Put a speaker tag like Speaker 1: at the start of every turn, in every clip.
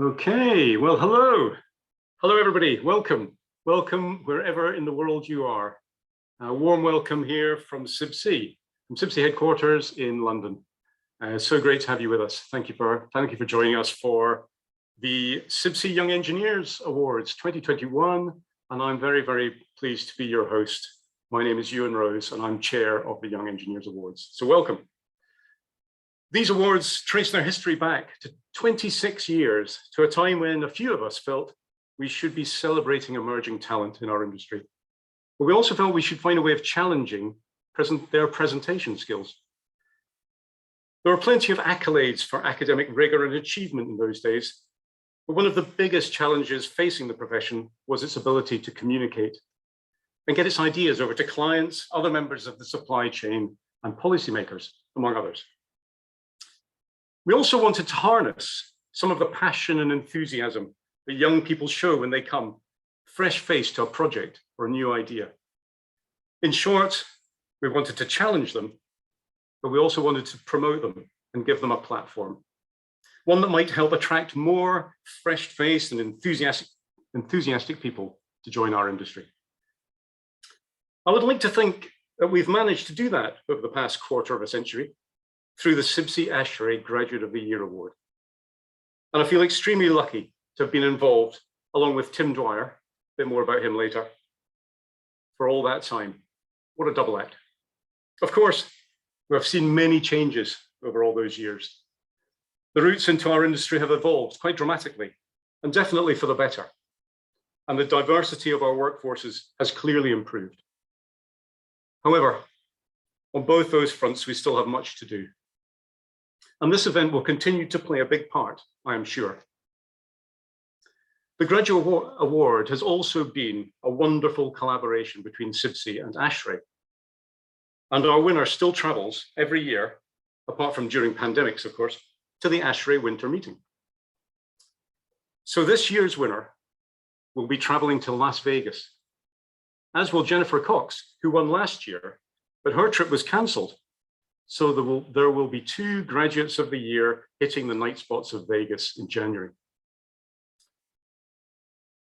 Speaker 1: Okay, well, hello. Hello, everybody. Welcome. Welcome wherever in the world you are. A warm welcome here from CIBSE, headquarters in London. So great to have you with us. Thank you for joining us for the CIBSE Young Engineers Awards 2021. And I'm very, very pleased to be your host. My name is Ewan Rose, and I'm chair of the Young Engineers Awards. So welcome. These awards trace their history back to 26 years, to a time when a few of us felt we should be celebrating emerging talent in our industry. But we also felt we should find a way of challenging their presentation skills. There were plenty of accolades for academic rigor and achievement in those days, but one of the biggest challenges facing the profession was its ability to communicate and get its ideas over to clients, other members of the supply chain, and policymakers, among others. We also wanted to harness some of the passion and enthusiasm that young people show when they come fresh-faced to a project or a new idea. In short, we wanted to challenge them, but we also wanted to promote them and give them a platform, one that might help attract more fresh-faced and enthusiastic people to join our industry. I would like to think that we've managed to do that over the past quarter of a century through the CIBSE ASHRAE Graduate of the Year Award. And I feel extremely lucky to have been involved, along with Tim Dwyer, a bit more about him later, for all that time. What a double act. Of course, we have seen many changes over all those years. The routes into our industry have evolved quite dramatically, and definitely for the better. And the diversity of our workforces has clearly improved. However, on both those fronts, we still have much to do. And this event will continue to play a big part, I am sure. The Graduate Award has also been a wonderful collaboration between CIBSE and ASHRAE. And our winner still travels every year, apart from during pandemics, of course, to the ASHRAE winter meeting. So this year's winner will be traveling to Las Vegas, as will Jennifer Cox, who won last year, but her trip was cancelled. So there will be two graduates of the year hitting the night spots of Vegas in January.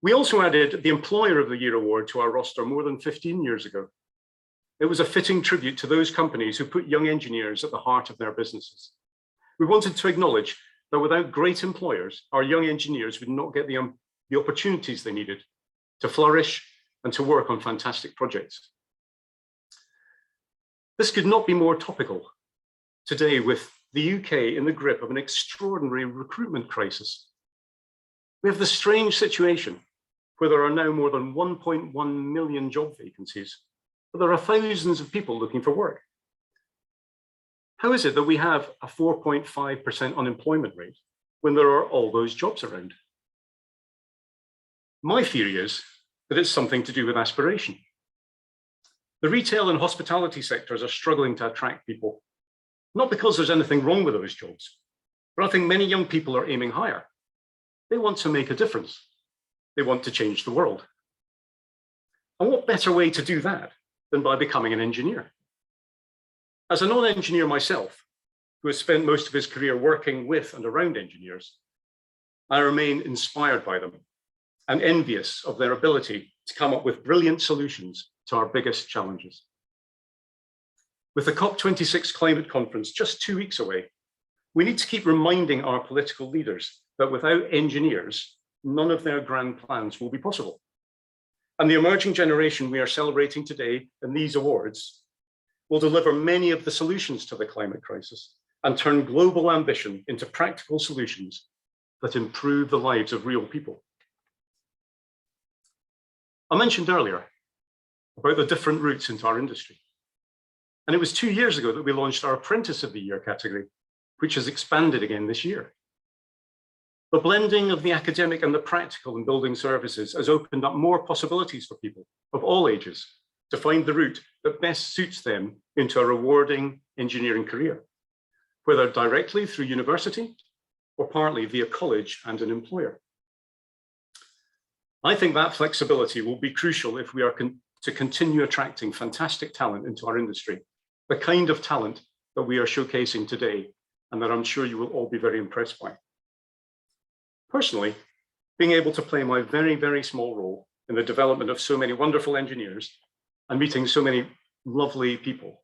Speaker 1: We also added the Employer of the Year award to our roster more than 15 years ago. It was a fitting tribute to those companies who put young engineers at the heart of their businesses. We wanted to acknowledge that without great employers, our young engineers would not get the opportunities they needed to flourish and to work on fantastic projects. This could not be more topical today, with the UK in the grip of an extraordinary recruitment crisis. We have the strange situation where there are now more than 1.1 million job vacancies, but there are thousands of people looking for work. How is it that we have a 4.5% unemployment rate when there are all those jobs around? My theory is that it's something to do with aspiration. The retail and hospitality sectors are struggling to attract people, not because there's anything wrong with those jobs, but I think many young people are aiming higher. They want to make a difference. They want to change the world. And what better way to do that than by becoming an engineer? As a non-engineer myself, who has spent most of his career working with and around engineers, I remain inspired by them and envious of their ability to come up with brilliant solutions to our biggest challenges. With the COP26 climate conference just 2 weeks away, we need to keep reminding our political leaders that without engineers, none of their grand plans will be possible. And the emerging generation we are celebrating today in these awards will deliver many of the solutions to the climate crisis and turn global ambition into practical solutions that improve the lives of real people. I mentioned earlier about the different routes into our industry. And it was 2 years ago that we launched our Apprentice of the Year category, which has expanded again this year. The blending of the academic and the practical in building services has opened up more possibilities for people of all ages to find the route that best suits them into a rewarding engineering career, whether directly through university or partly via college and an employer. I think that flexibility will be crucial if we are to continue attracting fantastic talent into our industry, the kind of talent that we are showcasing today, and that I'm sure you will all be very impressed by. Personally, being able to play my very, very small role in the development of so many wonderful engineers and meeting so many lovely people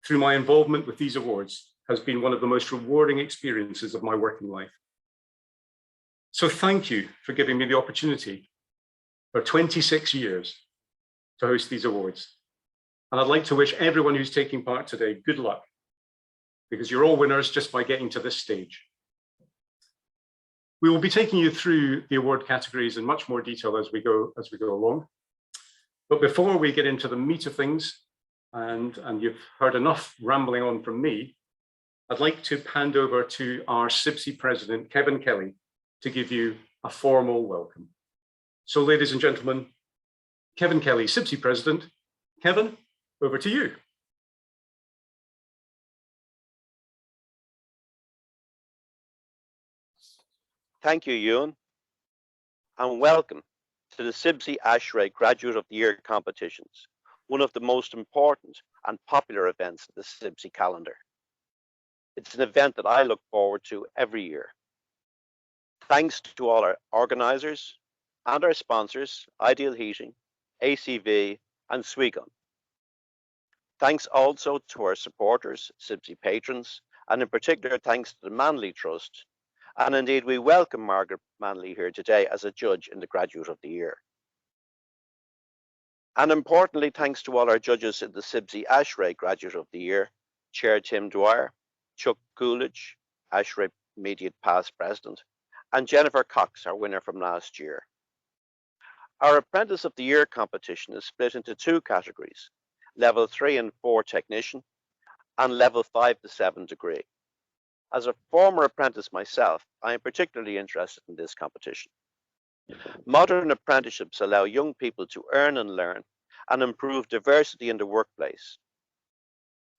Speaker 1: through my involvement with these awards has been one of the most rewarding experiences of my working life. So thank you for giving me the opportunity for 26 years to host these awards. And I'd like to wish everyone who's taking part today good luck, because you're all winners just by getting to this stage. We will be taking you through the award categories in much more detail as we go along. But before we get into the meat of things, and you've heard enough rambling on from me, I'd like to hand over to our CIBSE president, Kevin Kelly, to give you a formal welcome. So ladies and gentlemen, Kevin Kelly, CIBSE president. Kevin, over to you.
Speaker 2: Thank you, Ewan, and welcome to the CIBSE ASHRAE Graduate of the Year competitions, one of the most important and popular events in the CIBSE calendar. It's an event that I look forward to every year. Thanks to all our organisers and our sponsors, Ideal Heating, ACV and Swigon. Thanks also to our supporters, CIBSE patrons, and in particular thanks to the Manley Trust. And indeed, we welcome Margaret Manley here today as a judge in the Graduate of the Year. And importantly, thanks to all our judges in the CIBSE ASHRAE Graduate of the Year, Chair Tim Dwyer, Chuck Coolidge, ASHRAE Immediate Past President, and Jennifer Cox, our winner from last year. Our Apprentice of the Year competition is split into two categories, Level 3 and 4 Technician, and Level 5 to 7 Degree. As a former apprentice myself, I am particularly interested in this competition. Modern apprenticeships allow young people to earn and learn and improve diversity in the workplace.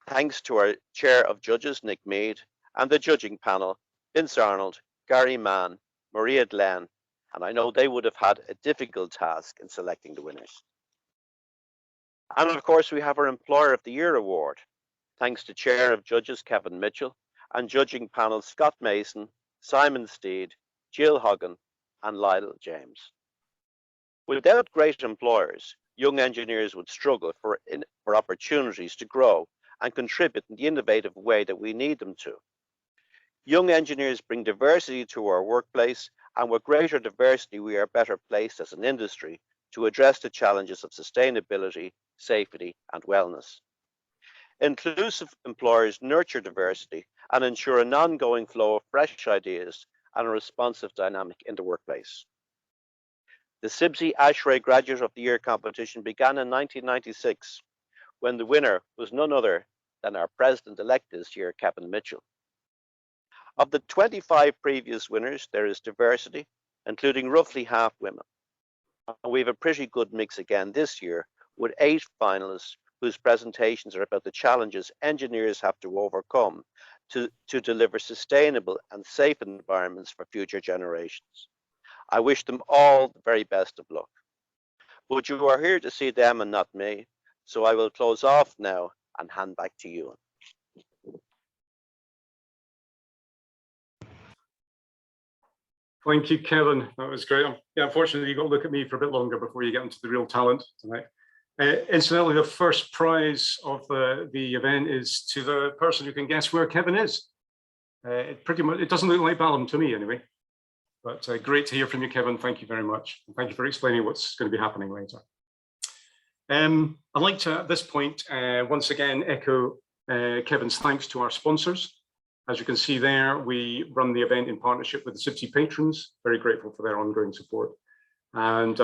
Speaker 2: Thanks to our Chair of Judges, Nick Mead, and the judging panel, Vince Arnold, Gary Mann, Maria Glenn, and I know they would have had a difficult task in selecting the winners. And of course, we have our Employer of the Year award, thanks to Chair of Judges, Kevin Mitchell, and judging panel Scott Mason, Simon Steed, Jill Hoggan, and Lyle James. Without great employers, young engineers would struggle for opportunities to grow and contribute in the innovative way that we need them to. Young engineers bring diversity to our workplace, and with greater diversity, we are better placed as an industry to address the challenges of sustainability, safety, and wellness. Inclusive employers nurture diversity and ensure an ongoing flow of fresh ideas and a responsive dynamic in the workplace. The CIBSE ASHRAE Graduate of the Year competition began in 1996, when the winner was none other than our president-elect this year, Kevin Mitchell. Of the 25 previous winners, there is diversity, including roughly half women. And we have a pretty good mix again this year, with 8 finalists whose presentations are about the challenges engineers have to overcome to deliver sustainable and safe environments for future generations. I wish them all the very best of luck. But you are here to see them and not me, so I will close off now and hand back to you.
Speaker 1: Thank you, Kevin. That was great. Yeah, unfortunately, you've got to look at me for a bit longer before you get into the real talent tonight. Incidentally, the first prize of the event is to the person who can guess where Kevin is. It doesn't look like Balham to me anyway, but great to hear from you, Kevin. Thank you very much. And thank you for explaining what's going to be happening later. I'd like to, at this point, once again, echo Kevin's thanks to our sponsors. As you can see there, we run the event in partnership with the CIBSE patrons. Very grateful for their ongoing support. And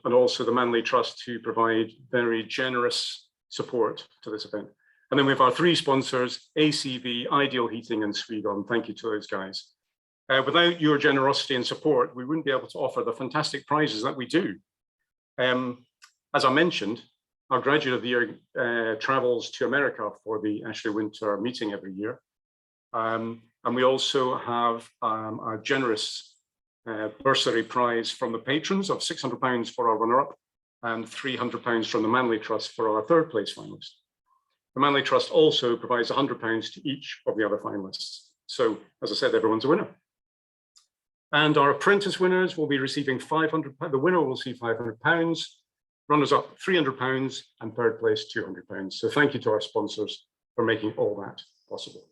Speaker 1: also the Manley Trust, who provide very generous support to this event. And then we have our 3 sponsors, ACV, Ideal Heating, and Swigon. Thank you to those guys. Without your generosity and support, we wouldn't be able to offer the fantastic prizes that we do. As I mentioned, our Graduate of the Year travels to America for the ASHRAE Winter meeting every year. And we also have a generous bursary prize from the patrons of £600 for our runner-up and £300 from the Manley Trust for our 3rd place finalist. The Manley Trust also provides £100 to each of the other finalists. So, as I said, everyone's a winner. And our apprentice winners will be receiving £500. The winner will receive £500, runners up £300, and third place £200. So thank you to our sponsors for making all that possible.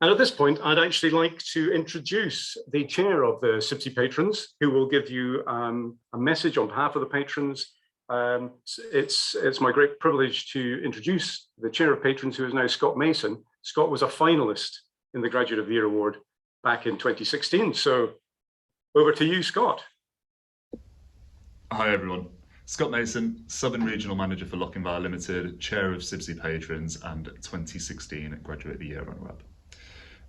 Speaker 1: And at this point, I'd actually like to introduce the chair of the CIBSE patrons, who will give you a message on behalf of the patrons. It's my great privilege to introduce the chair of patrons, who is now Scott Mason. Scott was a finalist in the Graduate of the Year Award back in 2016. So over to you, Scott.
Speaker 3: Hi, everyone. Scott Mason, Southern Regional Manager for Lochinvar Limited, Chair of CIBSE Patrons and 2016 Graduate of the Year runner-up.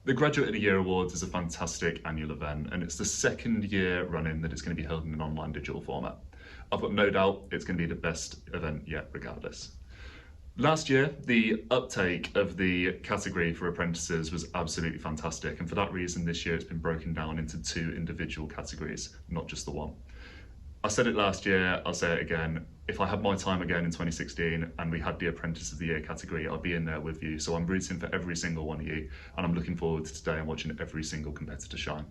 Speaker 3: The Graduate of the Year Awards is a fantastic annual event, and it's the second year running that it's going to be held in an online digital format. I've got no doubt it's going to be the best event yet, regardless. Last year, the uptake of the category for apprentices was absolutely fantastic, and for that reason, this year it's been broken down into 2 individual categories, not just the one. I said it last year, I'll say it again. If I had my time again in 2016 and we had the Apprentice of the Year category, I'd be in there with you. So I'm rooting for every single one of you, and I'm looking forward to today and watching every single competitor shine.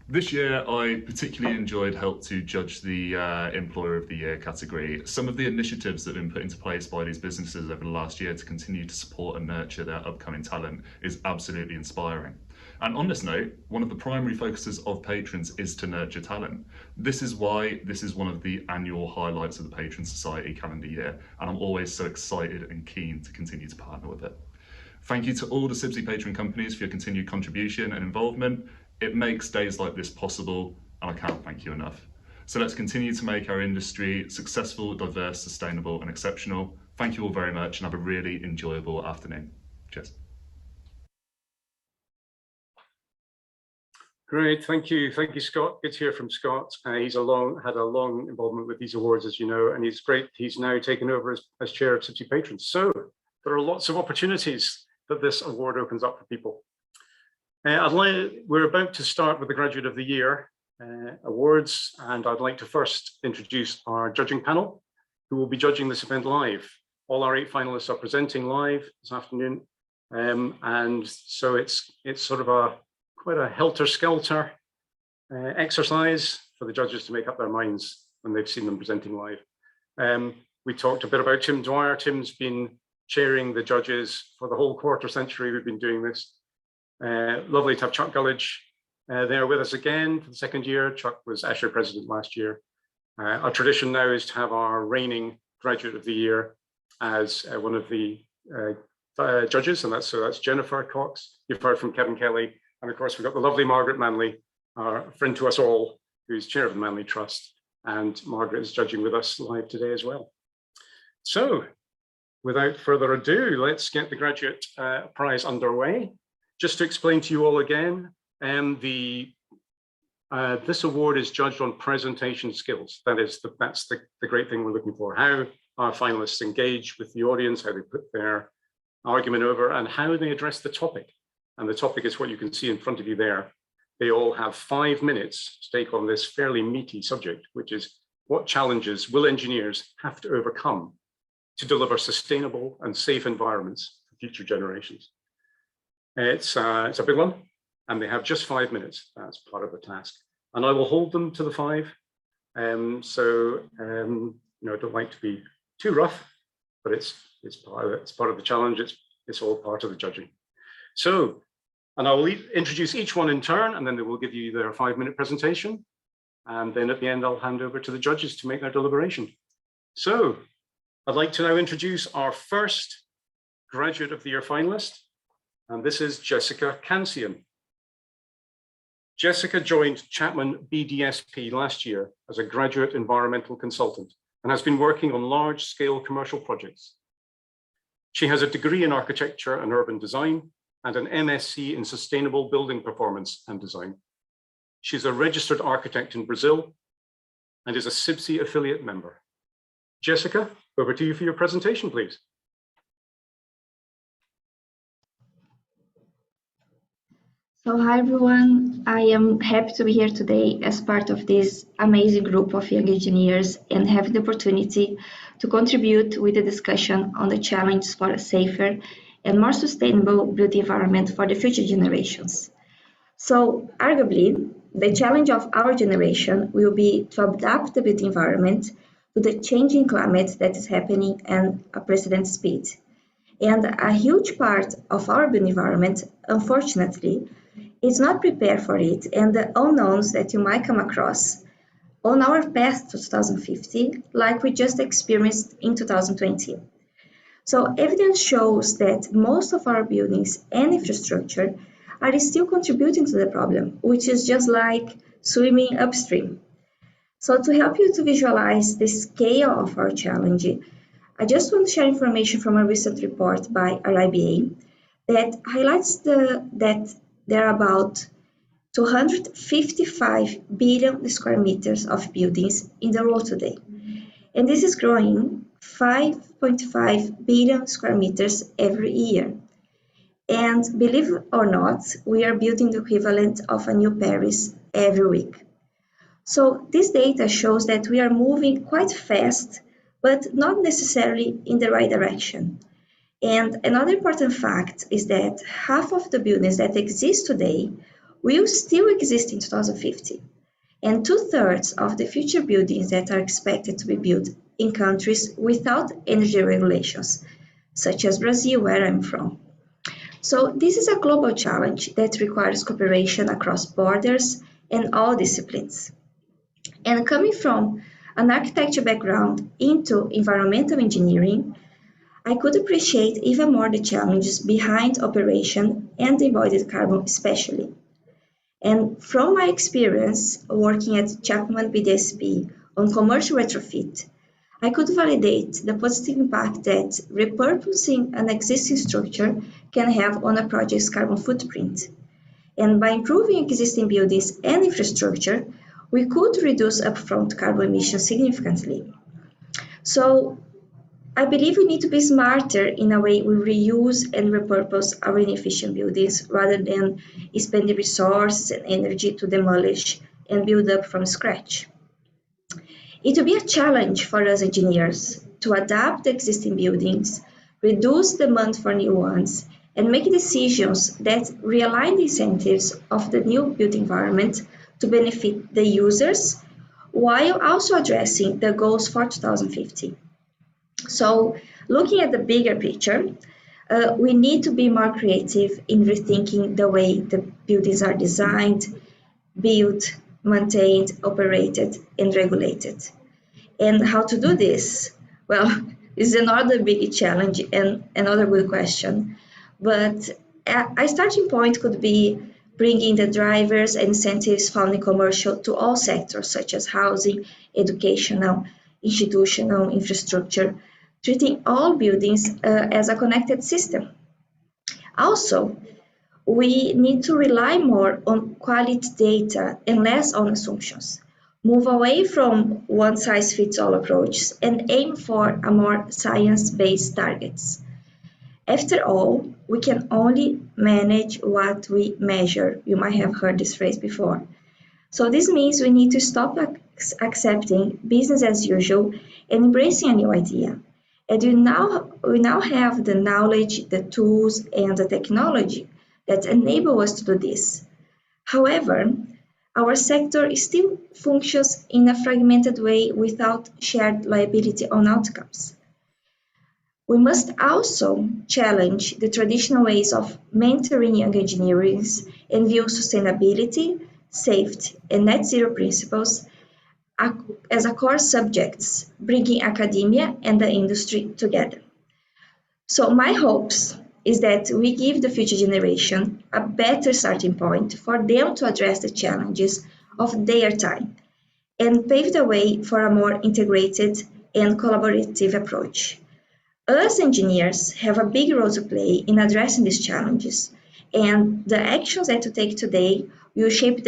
Speaker 3: This year, I particularly enjoyed help to judge the Employer of the Year category. Some of the initiatives that have been put into place by these businesses over the last year to continue to support and nurture their upcoming talent is absolutely inspiring. And on this note, one of the primary focuses of patrons is to nurture talent. This is why this is one of the annual highlights of the Patron Society calendar year, and I'm always so excited and keen to continue to partner with it. Thank you to all the CIBSE patron companies for your continued contribution and involvement. It makes days like this possible, and I can't thank you enough. So let's continue to make our industry successful, diverse, sustainable, and exceptional. Thank you all very much, and have a really enjoyable afternoon. Cheers.
Speaker 1: Great, thank you, Scott. Good to hear from Scott. He's had a long involvement with these awards, as you know, and he's great. He's now taken over as chair of CIBSE Patrons. So there are lots of opportunities that this award opens up for people. We're about to start with the Graduate of the Year awards, and I'd like to first introduce our judging panel, who will be judging this event live. All our 8 finalists are presenting live this afternoon, and so it's sort of quite a helter-skelter exercise for the judges to make up their minds when they've seen them presenting live. We talked a bit about Tim Dwyer. Tim's been chairing the judges for the whole quarter century we've been doing this. Lovely to have Chuck Gullidge there with us again for the 2nd year. Chuck was ASHRAE president last year. Our tradition now is to have our reigning Graduate of the Year as one of the judges, and that's Jennifer Cox. You've heard from Kevin Kelly. And of course, we've got the lovely Margaret Manley, our friend to us all, who's chair of the Manley Trust. And Margaret is judging with us live today as well. So without further ado, let's get the graduate prize underway. Just to explain to you all again, this award is judged on presentation skills. That's the great thing we're looking for. How our finalists engage with the audience, how they put their argument over, and how they address the topic. And the topic is what you can see in front of you there. They all have 5 minutes to take on this fairly meaty subject, which is what challenges will engineers have to overcome to deliver sustainable and safe environments for future generations. It's a big one, and they have just 5 minutes. That's part of the task. And I will hold them to the 5. I don't like to be too rough, but it's part of the challenge. It's all part of the judging. So, and I will introduce each one in turn, and then they will give you their 5-minute presentation. And then at the end, I'll hand over to the judges to make their deliberation. So I'd like to now introduce our first Graduate of the Year finalist, and this is Jessica Kansian. Jessica joined Chapman BDSP last year as a graduate environmental consultant and has been working on large-scale commercial projects. She has a degree in architecture and urban design and an MSc in sustainable building performance and design. She's a registered architect in Brazil and is a CIBSE affiliate member. Jessica, over to you for your presentation, please.
Speaker 4: So hi everyone, I am happy to be here today as part of this amazing group of young engineers and have the opportunity to contribute with the discussion on the challenges for a safer and more sustainable built environment for the future generations. So arguably, the challenge of our generation will be to adapt the built environment to the changing climate that is happening at unprecedented speed. And a huge part of our built environment, unfortunately, is not prepared for it, and the unknowns that you might come across on our path to 2050, like we just experienced in 2020. So evidence shows that most of our buildings and infrastructure are still contributing to the problem, which is just like swimming upstream. So to help you to visualize the scale of our challenge, I just want to share information from a recent report by RIBA that highlights that there are about 255 billion square meters of buildings in the world today. And this is growing 5.5 billion square meters every year. And believe it or not, we are building the equivalent of a new Paris every week. So this data shows that we are moving quite fast, but not necessarily in the right direction. And another important fact is that half of the buildings that exist today will still exist in 2050. And 2/3 of the future buildings that are expected to be built in countries without energy regulations, such as Brazil, where I'm from. So this is a global challenge that requires cooperation across borders and all disciplines. And coming from an architecture background into environmental engineering, I could appreciate even more the challenges behind operation and embodied carbon especially. And from my experience working at Chapman BDSP on commercial retrofit, I could validate the positive impact that repurposing an existing structure can have on a project's carbon footprint. And by improving existing buildings and infrastructure, we could reduce upfront carbon emissions significantly. So I believe we need to be smarter in a way we reuse and repurpose our inefficient buildings rather than spending resources and energy to demolish and build up from scratch. It will be a challenge for us engineers to adapt existing buildings, reduce demand for new ones, and make decisions that realign the incentives of the new built environment to benefit the users, while also addressing the goals for 2050. So, looking at the bigger picture, we need to be more creative in rethinking the way the buildings are designed, built, maintained, operated, and regulated. And how to do this? Well, this is another big challenge and another good question. But a starting point could be bringing the drivers and incentives found in commercial to all sectors, such as housing, educational, institutional, infrastructure, treating all buildings as a connected system. Also, we need to rely more on quality data and less on assumptions. Move away from one-size-fits-all approaches and aim for a more science-based targets. After all, we can only manage what we measure. You might have heard this phrase before. So this means we need to stop accepting business as usual and embracing a new idea. And we now have the knowledge, the tools, and the technology that enable us to do this. However, our sector still functions in a fragmented way without shared liability on outcomes. We must also challenge the traditional ways of mentoring young engineers and view sustainability, safety, and net zero principles as a core subjects, bringing academia and the industry together. So my hopes is that we give the future generation a better starting point for them to address the challenges of their time and pave the way for a more integrated and collaborative approach. Us engineers have a big role to play in addressing these challenges, and the actions that we take today will shape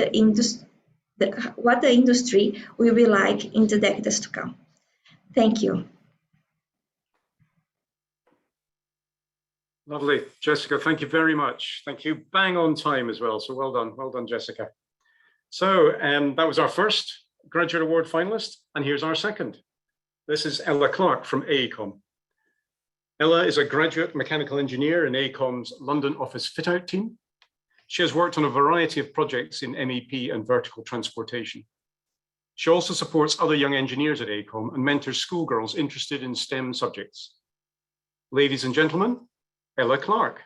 Speaker 4: what the industry will be like in the decades to come. Thank you.
Speaker 1: Lovely. Jessica, thank you very much. Thank you. Bang on time as well. So well done, Jessica. So that was our first graduate award finalist, and here's our second. This is Ella Clark from AECOM. Ella is a graduate mechanical engineer in AECOM's London office fit-out team. She has worked on a variety of projects in MEP and vertical transportation. She also supports other young engineers at AECOM and mentors schoolgirls interested in STEM subjects. Ladies and gentlemen, Ella Clark.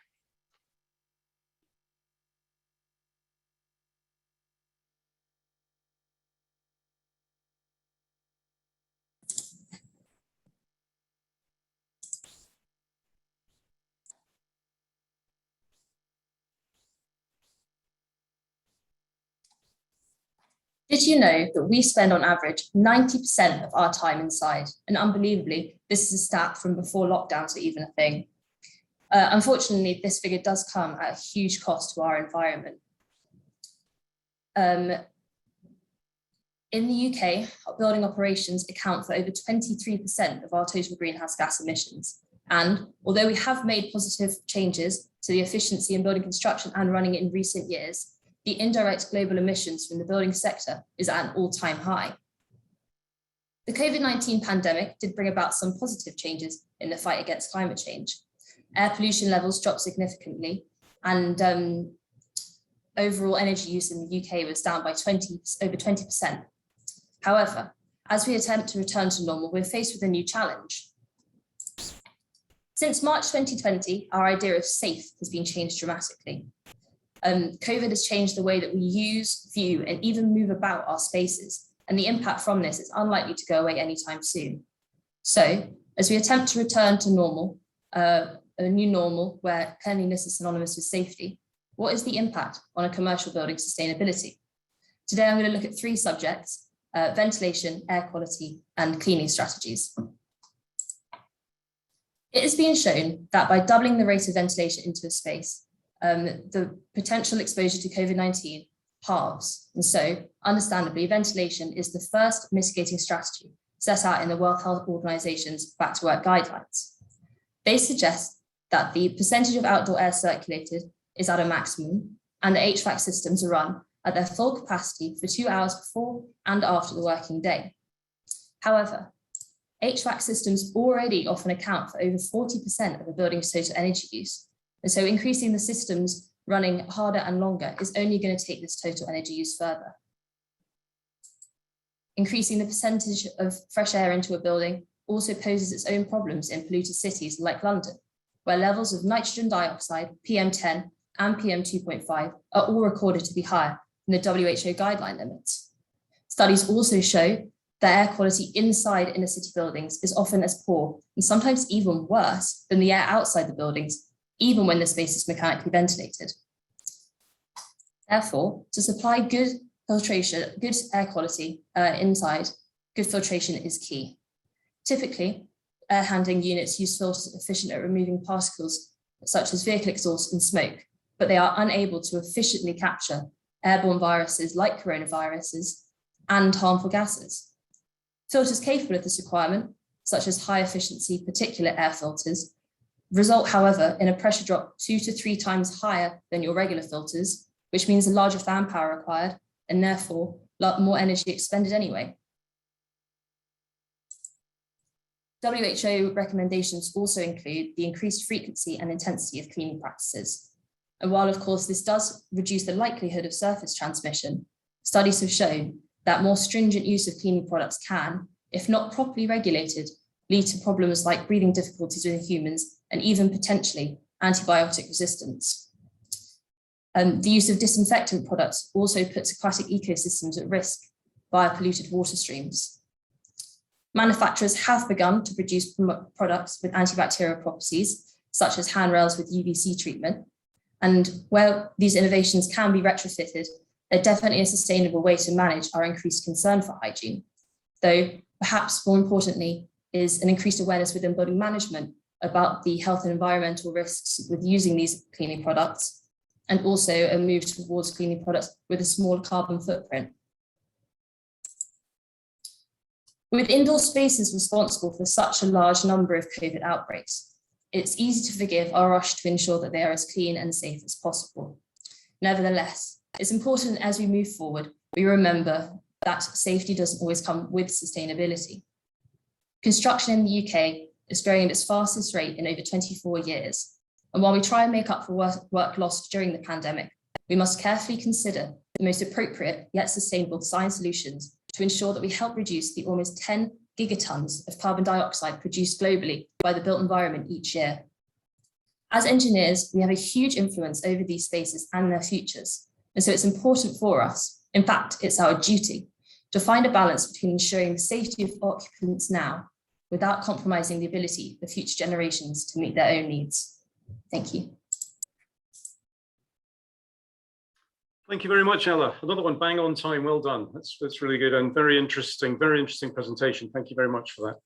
Speaker 5: Did you know that we spend on average 90% of our time inside? And unbelievably, this is a stat from before lockdowns were even a thing. Unfortunately, this figure does come at a huge cost to our environment. In the UK, building operations account for over 23% of our total greenhouse gas emissions. And although we have made positive changes to the efficiency in building construction and running it in recent years, the indirect global emissions from the building sector is at an all-time high. The COVID-19 pandemic did bring about some positive changes in the fight against climate change. Air pollution levels dropped significantly, and overall energy use in the UK was down by over 20%. However, as we attempt to return to normal, we're faced with a new challenge. Since March 2020, our idea of safe has been changed dramatically. COVID has changed the way that we use, view, and even move about our spaces, and the impact from this is unlikely to go away anytime soon. So, as we attempt to return to normal, a new normal where cleanliness is synonymous with safety, what is the impact on a commercial building sustainability? Today, I'm going to look at three subjects: ventilation, air quality, and cleaning strategies. It has been shown that by doubling the rate of ventilation into a space, the potential exposure to COVID-19 halves. And so, understandably, ventilation is the first mitigating strategy set out in the World Health Organization's Back to Work guidelines. They suggest that the percentage of outdoor air circulated is at a maximum, and the HVAC systems are run at their full capacity for 2 hours before and after the working day. However, HVAC systems already often account for over 40% of a building's total energy use. And so increasing the systems running harder and longer is only going to take this total energy use further. Increasing the percentage of fresh air into a building also poses its own problems in polluted cities like London, where levels of nitrogen dioxide, PM10 and PM2.5 are all recorded to be higher than the WHO guideline limits. Studies also show that air quality inside inner city buildings is often as poor and sometimes even worse than the air outside the buildings, even when the space is mechanically ventilated. Therefore, to supply good filtration, good air quality inside, good filtration is key. Typically, air handling units use filters efficient at removing particles such as vehicle exhaust and smoke, but they are unable to efficiently capture airborne viruses like coronaviruses and harmful gases. Filters capable of this requirement, such as high efficiency particulate air filters, result, however, in a pressure drop 2 to 3 times higher than your regular filters, which means a larger fan power required and therefore more energy expended anyway. WHO recommendations also include the increased frequency and intensity of cleaning practices. And while, of course, this does reduce the likelihood of surface transmission, studies have shown that more stringent use of cleaning products can, if not properly regulated, lead to problems like breathing difficulties in humans and even potentially antibiotic resistance. The use of disinfectant products also puts aquatic ecosystems at risk via polluted water streams. Manufacturers have begun to produce products with antibacterial properties, such as handrails with UVC treatment. And where these innovations can be retrofitted, they're definitely a sustainable way to manage our increased concern for hygiene. Though perhaps more importantly is an increased awareness within building management about the health and environmental risks with using these cleaning products, and also a move towards cleaning products with a small carbon footprint. With indoor spaces responsible for such a large number of COVID outbreaks, it's easy to forgive our rush to ensure that they are as clean and safe as possible. Nevertheless, it's important as we move forward, we remember that safety doesn't always come with sustainability. Construction in the UK is growing at its fastest rate in over 24 years. And while we try and make up for work lost during the pandemic, we must carefully consider the most appropriate yet sustainable design solutions to ensure that we help reduce the almost 10 gigatons of carbon dioxide produced globally by the built environment each year. As engineers, we have a huge influence over these spaces and their futures, and so it's important for us, in fact, it's our duty, to find a balance between ensuring the safety of occupants now without compromising the ability of future generations to meet their own needs. Thank you.
Speaker 1: Thank you very much, Ella. Another one bang on time. Well done. That's really good and very interesting presentation. Thank you very much for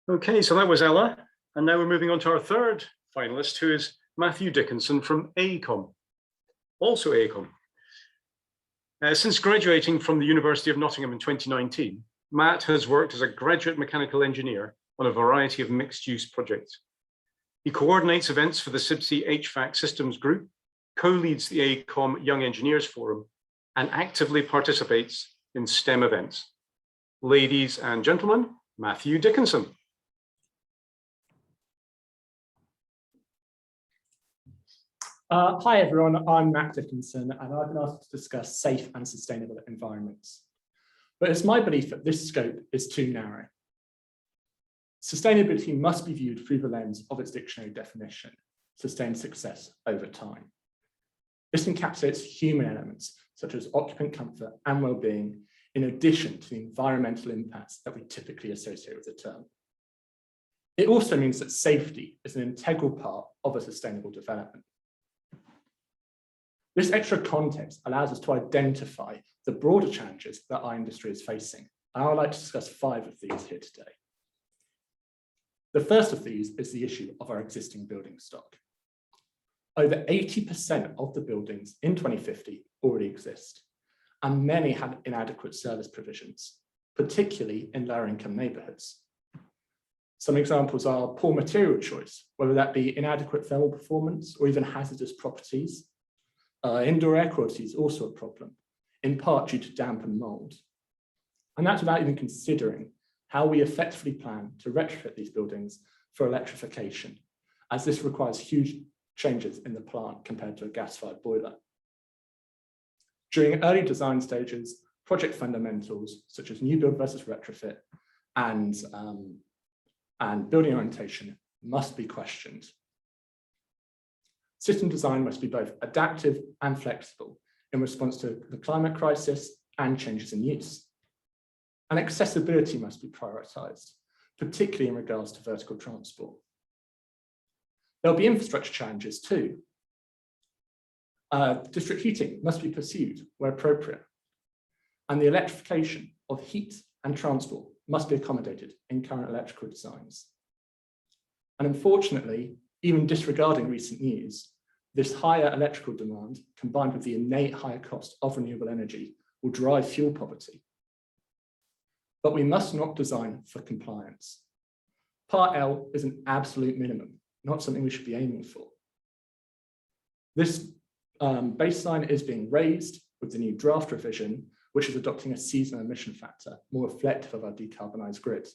Speaker 1: that. Okay, so that was Ella. And now we're moving on to our third finalist, who is Matthew Dickinson from AECOM, also AECOM. Since graduating from the University of Nottingham in 2019, Matt has worked as a graduate mechanical engineer on a variety of mixed-use projects. He coordinates events for the CIBSE HVAC Systems Group, co-leads the AECOM Young Engineers Forum, and actively participates in STEM events. Ladies and gentlemen, Matthew Dickinson.
Speaker 6: Hi everyone, I'm Matt Dickinson and I've been asked to discuss safe and sustainable environments. But it's my belief that this scope is too narrow. Sustainability must be viewed through the lens of its dictionary definition, sustained success over time. This encapsulates human elements such as occupant comfort and well-being, in addition to the environmental impacts that we typically associate with the term. It also means that safety is an integral part of a sustainable development. This extra context allows us to identify the broader challenges that our industry is facing. And I would like to discuss 5 of these here today. The first of these is the issue of our existing building stock. Over 80% of the buildings in 2050 already exist, and many have inadequate service provisions, particularly in lower income neighbourhoods. Some examples are poor material choice, whether that be inadequate thermal performance or even hazardous properties. Indoor air quality is also a problem, in part due to damp and mould. And that's without even considering how we effectively plan to retrofit these buildings for electrification, as this requires huge changes in the plant compared to a gas-fired boiler. During early design stages, project fundamentals, such as new build versus retrofit and building orientation, must be questioned. System design must be both adaptive and flexible in response to the climate crisis and changes in use. And accessibility must be prioritised, particularly in regards to vertical transport. There'll be infrastructure challenges too. District heating must be pursued where appropriate. And the electrification of heat and transport must be accommodated in current electrical designs. And unfortunately, even disregarding recent news, this higher electrical demand, combined with the innate higher cost of renewable energy, will drive fuel poverty. But we must not design for compliance. Part L is an absolute minimum, not something we should be aiming for. This baseline is being raised with the new draft revision, which is adopting a seasonal emission factor, more reflective of our decarbonised grid.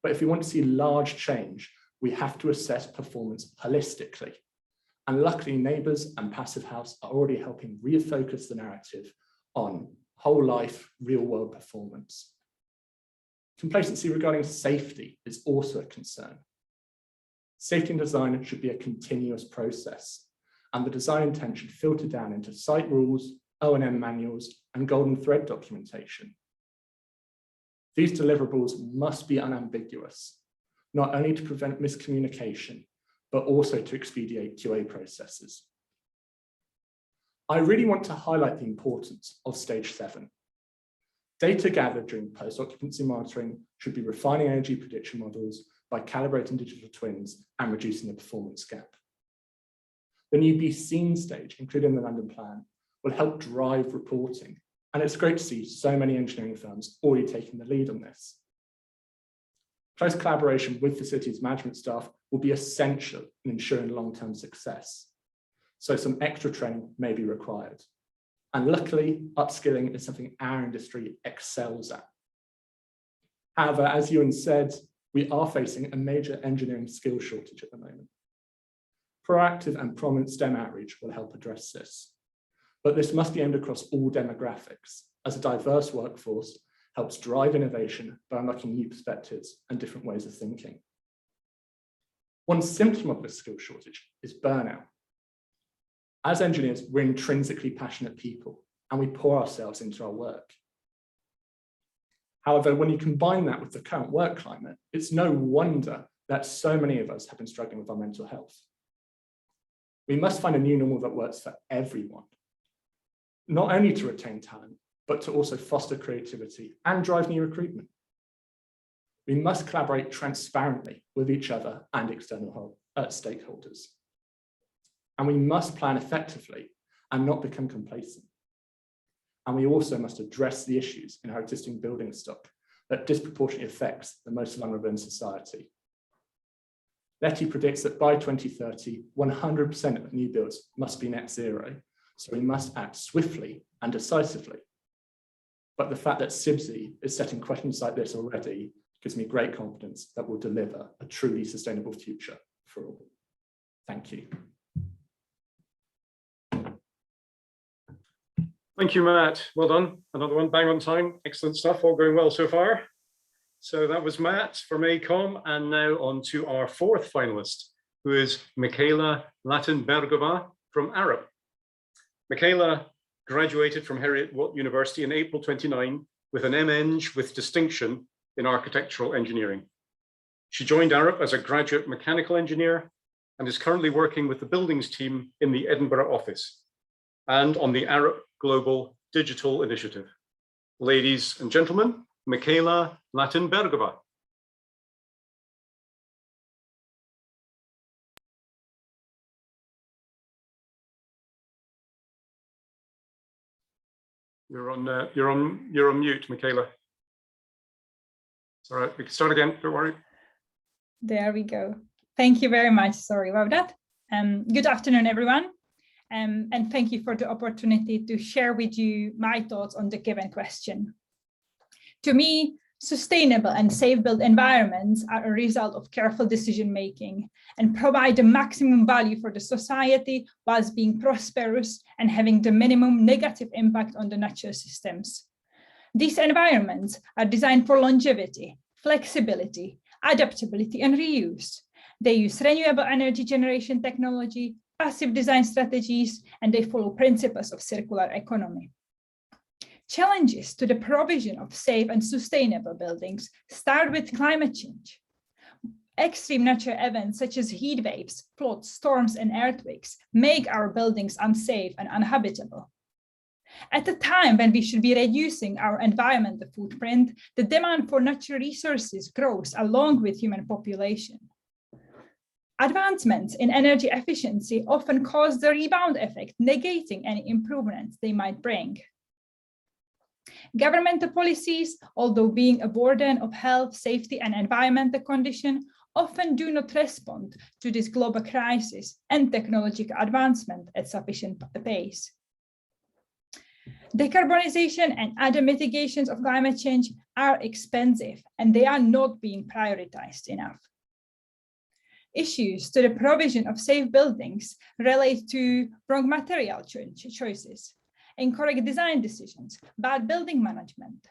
Speaker 6: But if we want to see large change, we have to assess performance holistically. And luckily, Neighbours and Passive House are already helping refocus the narrative on whole life, real world performance. Complacency regarding safety is also a concern. Safety and design should be a continuous process, and the design intent should filter down into site rules, O&M manuals, and golden thread documentation. These deliverables must be unambiguous, not only to prevent miscommunication, but also to expedite QA processes. I really want to highlight the importance of stage 7. Data gathered during post-occupancy monitoring should be refining energy prediction models by calibrating digital twins and reducing the performance gap. The new Be Seen stage, included in the London plan, will help drive reporting, and it's great to see so many engineering firms already taking the lead on this. Close collaboration with the city's management staff will be essential in ensuring long-term success, so some extra training may be required. And luckily, upskilling is something our industry excels at. However, as Ewan said, we are facing a major engineering skill shortage at the moment. Proactive and prominent STEM outreach will help address this. But this must be aimed across all demographics, as a diverse workforce helps drive innovation by unlocking new perspectives and different ways of thinking. One symptom of this skill shortage is burnout. As engineers, we're intrinsically passionate people, and we pour ourselves into our work. However, when you combine that with the current work climate, it's no wonder that so many of us have been struggling with our mental health. We must find a new normal that works for everyone, not only to retain talent, but to also foster creativity and drive new recruitment. We must collaborate transparently with each other and external stakeholders. And we must plan effectively and not become complacent. And we also must address the issues in our existing building stock that disproportionately affects the most vulnerable in society. Letty predicts that by 2030, 100% of new builds must be net zero, so we must act swiftly and decisively. But the fact that CIBSE is setting questions like this already gives me great confidence that we'll deliver a truly sustainable future for all. Thank you.
Speaker 1: Thank you, Matt. Well done. Another one, bang on time. Excellent stuff, all going well so far. So that was Matt from AECOM, and now on to our fourth finalist, who is Michaela Latin-Bergova from Arup. Michaela graduated from Heriot-Watt University in April 29 with an MEng with distinction in architectural engineering. She joined Arup as a graduate mechanical engineer and is currently working with the buildings team in the Edinburgh office and on the Arup Global Digital Initiative. Ladies and gentlemen, Michaela Latin-Bergova. You're on mute, Michaela. It's all right, we can start again, don't worry.
Speaker 7: There we go. Thank you very much. Sorry about that. Good afternoon, everyone. And thank you for the opportunity to share with you my thoughts on the given question. To me, sustainable and safe built environments are a result of careful decision making and provide the maximum value for the society whilst being prosperous and having the minimum negative impact on the natural systems. These environments are designed for longevity, flexibility, adaptability, and reuse. They use renewable energy generation technology, passive design strategies, and they follow principles of circular economy. Challenges to the provision of safe and sustainable buildings start with climate change. Extreme natural events such as heat waves, floods, storms, and earthquakes make our buildings unsafe and uninhabitable. At a time when we should be reducing our environmental footprint, the demand for natural resources grows along with human population. Advancements in energy efficiency often cause the rebound effect, negating any improvements they might bring. Governmental policies, although being a burden of health, safety, and environmental condition, often do not respond to this global crisis and technological advancement at sufficient pace. Decarbonization and other mitigations of climate change are expensive, and they are not being prioritized enough. Issues to the provision of safe buildings relate to wrong material choices, incorrect design decisions, bad building management.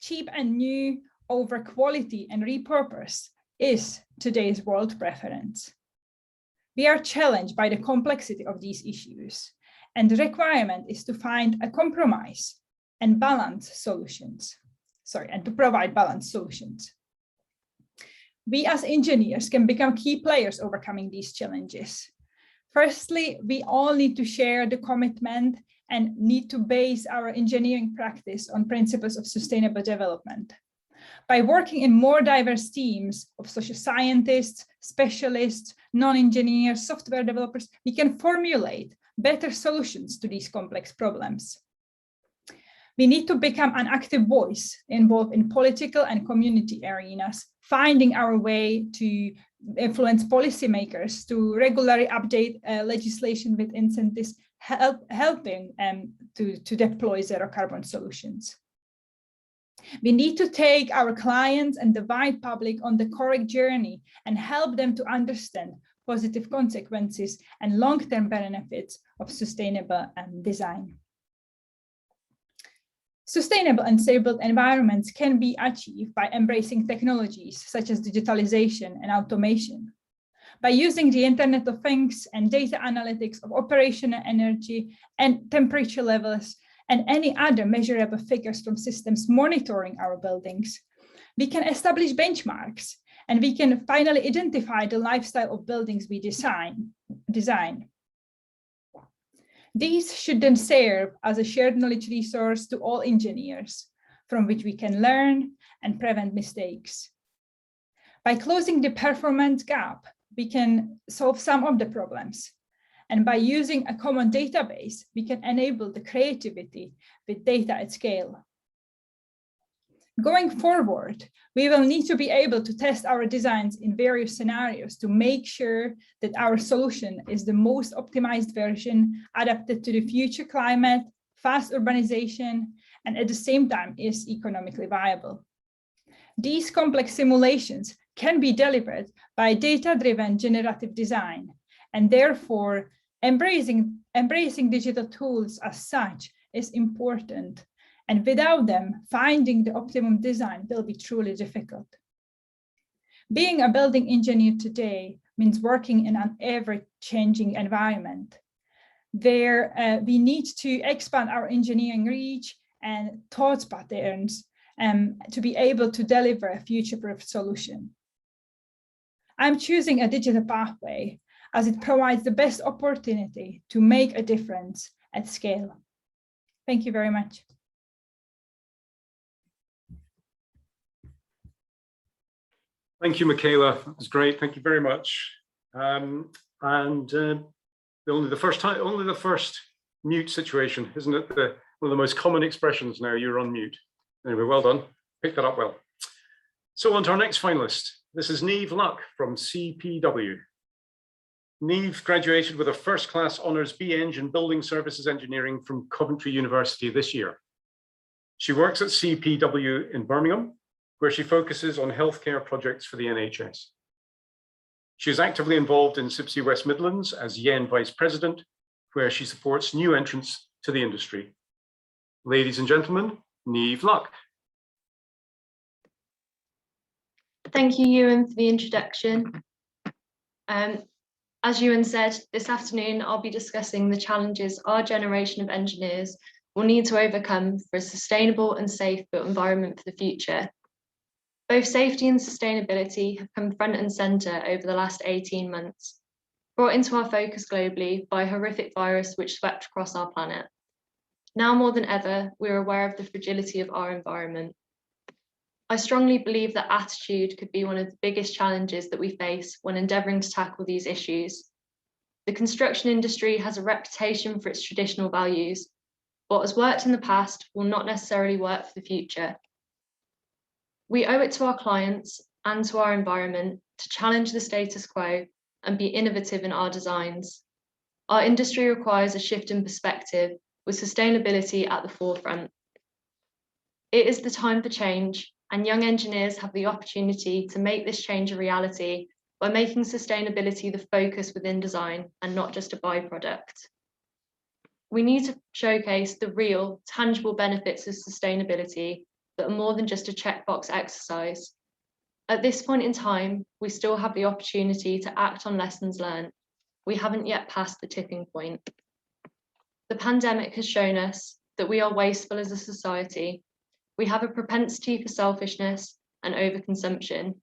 Speaker 7: Cheap and new over quality and repurpose is today's world preference. We are challenged by the complexity of these issues, and the requirement is to find a compromise and balance solutions. And to provide balanced solutions. We as engineers can become key players overcoming these challenges. Firstly, we all need to share the commitment and need to base our engineering practice on principles of sustainable development. By working in more diverse teams of social scientists, specialists, non-engineers, software developers, we can formulate better solutions to these complex problems. We need to become an active voice involved in political and community arenas, finding our way to influence policymakers to regularly update legislation with incentives, helping to deploy zero carbon solutions. We need to take our clients and the wide public on the correct journey and help them to understand positive consequences and long-term benefits of sustainable design. Sustainable and safe built environments can be achieved by embracing technologies such as digitalization and automation, by using the Internet of Things and data analytics of operational energy and temperature levels and any other measurable figures from systems monitoring our buildings. We can establish benchmarks and we can finally identify the lifestyle of buildings we design. These should then serve as a shared knowledge resource to all engineers, from which we can learn and prevent mistakes. By closing the performance gap, we can solve some of the problems. And by using a common database, we can enable the creativity with data at scale. Going forward, we will need to be able to test our designs in various scenarios to make sure that our solution is the most optimized version adapted to the future climate, fast urbanization, and at the same time is economically viable. These complex simulations can be delivered by data-driven generative design, and therefore embracing digital tools as such is important. And without them, finding the optimum design will be truly difficult. Being a building engineer today means working in an ever-changing environment where we need to expand our engineering reach and thought patterns to be able to deliver a future-proof solution. I'm choosing a digital pathway as it provides the best opportunity to make a difference at scale. Thank you very much.
Speaker 1: Thank you, Michaela. That was great. Thank you very much. Only the first mute situation, isn't it? One of the most common expressions now, you're on mute. Anyway, well done. Picked that up well. So on to our next finalist. This is Niamh Luck from CPW. Niamh graduated with a first-class honours BEng in Building Services Engineering from Coventry University this year. She works at CPW in Birmingham, where she focuses on healthcare projects for the NHS. She is actively involved in CIBSE West Midlands as Yen Vice President, where she supports new entrants to the industry. Ladies and gentlemen, Niamh Luck.
Speaker 8: Thank you, Ewan, for the introduction. As Ewan said, this afternoon I'll be discussing the challenges our generation of engineers will need to overcome for a sustainable and safe built environment for the future. Both safety and sustainability have come front and centre over the last 18 months, brought into our focus globally by a horrific virus which swept across our planet. Now more than ever, we're aware of the fragility of our environment. I strongly believe that attitude could be one of the biggest challenges that we face when endeavouring to tackle these issues. The construction industry has a reputation for its traditional values. What has worked in the past will not necessarily work for the future. We owe it to our clients and to our environment to challenge the status quo and be innovative in our designs. Our industry requires a shift in perspective with sustainability at the forefront. It is the time for change, and young engineers have the opportunity to make this change a reality by making sustainability the focus within design and not just a byproduct. We need to showcase the real, tangible benefits of sustainability that are more than just a checkbox exercise. At this point in time, we still have the opportunity to act on lessons learned. We haven't yet passed the tipping point. The pandemic has shown us that we are wasteful as a society. We have a propensity for selfishness and overconsumption.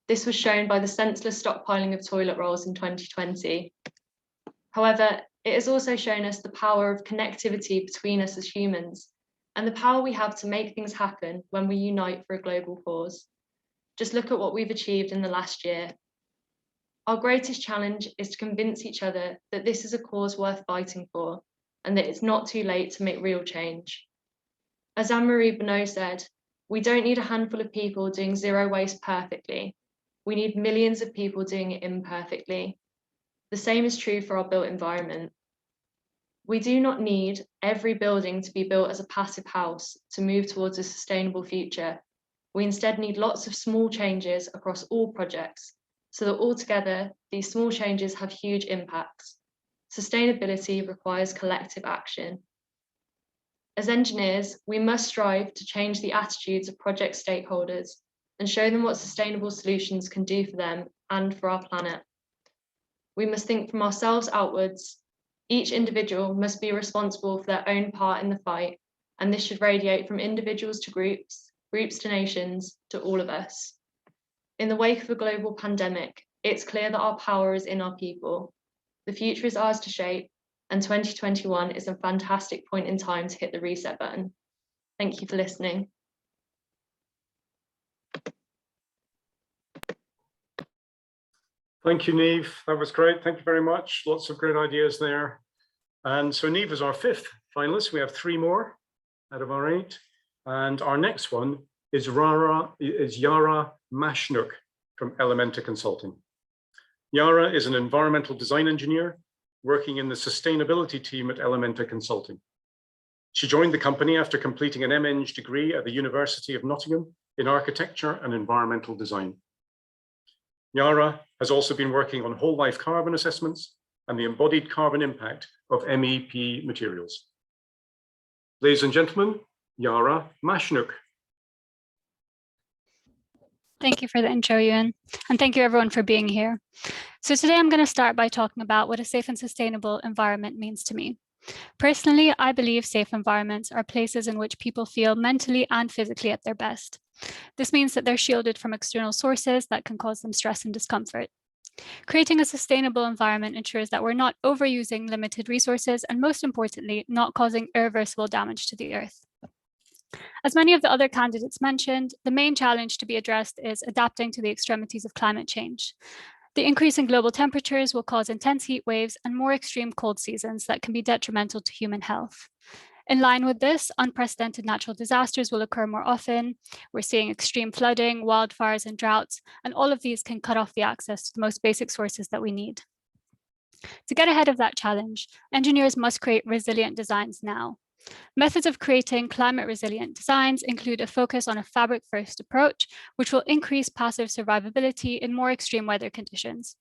Speaker 8: This was shown by the senseless stockpiling of toilet rolls in 2020. However, it has also shown us the power of connectivity between us as humans and the power we have to make things happen when we unite for a global cause. Just look at what we've achieved in the last year. Our greatest challenge is to convince each other that this is a cause worth fighting for and that it's not too late to make real change. As Anne-Marie Bonneau said, we don't need a handful of people doing zero waste perfectly. We need millions of people doing it imperfectly. The same is true for our built environment. We do not need every building to be built as a passive house to move towards a sustainable future. We instead need lots of small changes across all projects so that altogether, these small changes have huge impacts. Sustainability requires collective action. As engineers, we must strive to change the attitudes of project stakeholders and show them what sustainable solutions can do for them and for our planet. We must think from ourselves outwards. Each individual must be responsible for their own part in the fight, and this should radiate from individuals to groups, groups to nations, to all of us. In the wake of a global pandemic, it's clear that our power is in our people. The future is ours to shape, and 2021 is a fantastic point in time to hit the reset button. Thank you for listening.
Speaker 1: Thank you, Neve. That was great. Thank you very much. Lots of great ideas there. And so Neve is our 5th finalist. We have 3 more out of our 8. And our next one is Yara Mashnuk from Elementa Consulting. Yara is an environmental design engineer working in the sustainability team at Elementa Consulting. She joined the company after completing an MEng degree at the University of Nottingham in architecture and environmental design. Yara has also been working on whole life carbon assessments and the embodied carbon impact of MEP materials. Ladies and gentlemen, Yara Mashnuk.
Speaker 9: Thank you for the intro, Ewan, and thank you everyone for being here. So today I'm going to start by talking about what a safe and sustainable environment means to me. Personally, I believe safe environments are places in which people feel mentally and physically at their best. This means that they're shielded from external sources that can cause them stress and discomfort. Creating a sustainable environment ensures that we're not overusing limited resources and, most importantly, not causing irreversible damage to the earth. As many of the other candidates mentioned, the main challenge to be addressed is adapting to the extremities of climate change. The increase in global temperatures will cause intense heat waves and more extreme cold seasons that can be detrimental to human health. In line with this, unprecedented natural disasters will occur more often. We're seeing extreme flooding, wildfires, and droughts, and all of these can cut off the access to the most basic sources that we need. To get ahead of that challenge, engineers must create resilient designs now. Methods of creating climate resilient designs include a focus on a fabric-first approach, which will increase passive survivability in more extreme weather conditions.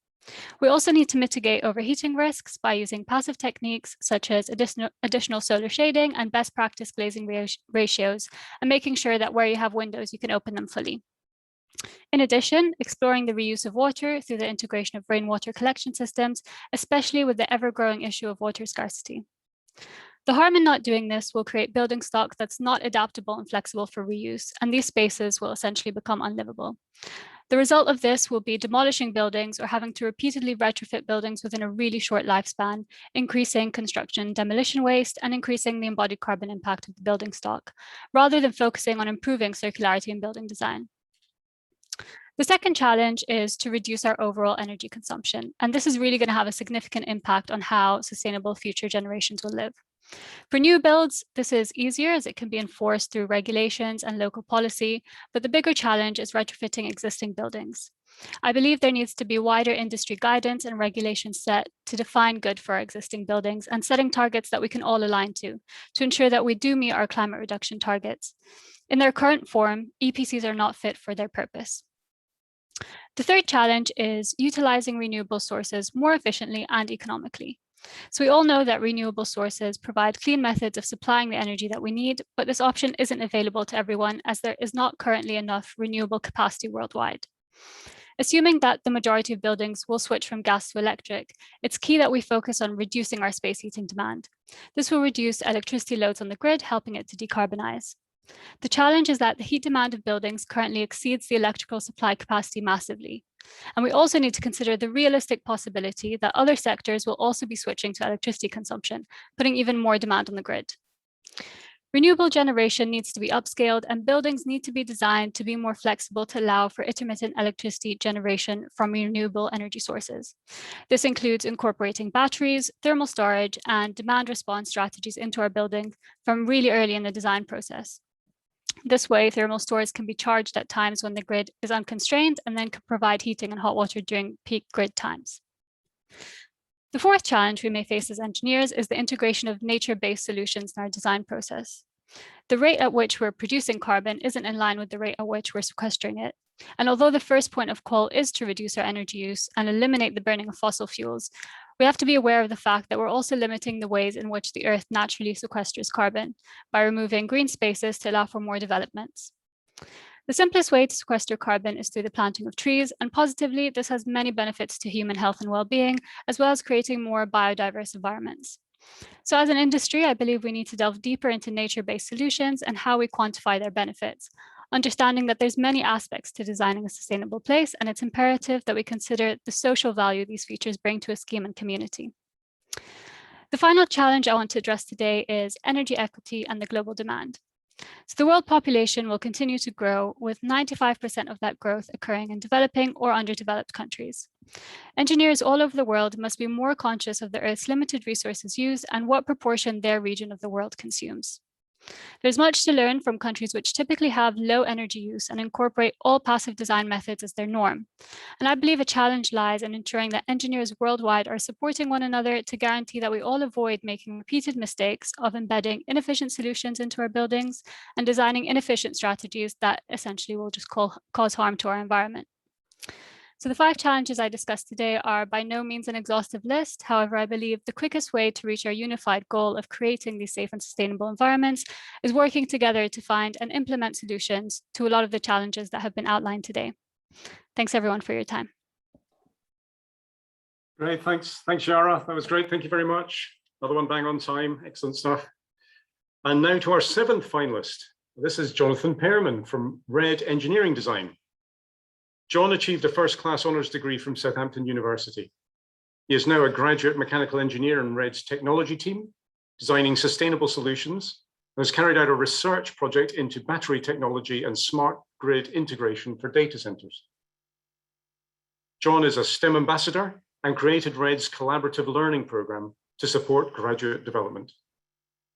Speaker 9: We also need to mitigate overheating risks by using passive techniques such as additional solar shading and best practice glazing ratios, and making sure that where you have windows, you can open them fully. In addition, exploring the reuse of water through the integration of rainwater collection systems, especially with the ever-growing issue of water scarcity. The harm in not doing this will create building stock that's not adaptable and flexible for reuse, and these spaces will essentially become unlivable. The result of this will be demolishing buildings or having to repeatedly retrofit buildings within a really short lifespan, increasing construction and demolition waste and increasing the embodied carbon impact of the building stock, rather than focusing on improving circularity in building design. The second challenge is to reduce our overall energy consumption, and this is really going to have a significant impact on how sustainable future generations will live. For new builds, this is easier as it can be enforced through regulations and local policy, but the bigger challenge is retrofitting existing buildings. I believe there needs to be wider industry guidance and regulations set to define good for our existing buildings and setting targets that we can all align to ensure that we do meet our climate reduction targets. In their current form, EPCs are not fit for their purpose. The third challenge is utilizing renewable sources more efficiently and economically. So we all know that renewable sources provide clean methods of supplying the energy that we need, but this option isn't available to everyone as there is not currently enough renewable capacity worldwide. Assuming that the majority of buildings will switch from gas to electric, it's key that we focus on reducing our space heating demand. This will reduce electricity loads on the grid, helping it to decarbonize. The challenge is that the heat demand of buildings currently exceeds the electrical supply capacity massively. And we also need to consider the realistic possibility that other sectors will also be switching to electricity consumption, putting even more demand on the grid. Renewable generation needs to be upscaled, and buildings need to be designed to be more flexible to allow for intermittent electricity generation from renewable energy sources. This includes incorporating batteries, thermal storage, and demand response strategies into our buildings from really early in the design process. This way, thermal stores can be charged at times when the grid is unconstrained and then can provide heating and hot water during peak grid times. The fourth challenge we may face as engineers is the integration of nature-based solutions in our design process. The rate at which we're producing carbon isn't in line with the rate at which we're sequestering it. And although the first point of call is to reduce our energy use and eliminate the burning of fossil fuels, we have to be aware of the fact that we're also limiting the ways in which the Earth naturally sequesters carbon by removing green spaces to allow for more developments. The simplest way to sequester carbon is through the planting of trees, and positively, this has many benefits to human health and well-being, as well as creating more biodiverse environments. So as an industry, I believe we need to delve deeper into nature-based solutions and how we quantify their benefits, understanding that there's many aspects to designing a sustainable place, and it's imperative that we consider the social value these features bring to a scheme and community. The final challenge I want to address today is energy equity and the global demand. So the world population will continue to grow, with 95% of that growth occurring in developing or underdeveloped countries. Engineers all over the world must be more conscious of the Earth's limited resources used and what proportion their region of the world consumes. There's much to learn from countries which typically have low energy use and incorporate all passive design methods as their norm. And I believe a challenge lies in ensuring that engineers worldwide are supporting one another to guarantee that we all avoid making repeated mistakes of embedding inefficient solutions into our buildings and designing inefficient strategies that essentially will just cause harm to our environment. So the 5 challenges I discussed today are by no means an exhaustive list. However, I believe the quickest way to reach our unified goal of creating these safe and sustainable environments is working together to find and implement solutions to a lot of the challenges that have been outlined today. Thanks everyone for your time.
Speaker 1: Great, thanks, Yara. That was great. Thank you very much. Another one bang on time. Excellent stuff. And now to our 7th finalist. This is Jonathan Pearman from Red Engineering Design. John achieved a first-class honours degree from Southampton University. He is now a graduate mechanical engineer in Red's technology team, designing sustainable solutions, and has carried out a research project into battery technology and smart grid integration for data centres. John is a STEM ambassador and created Red's collaborative learning programme to support graduate development.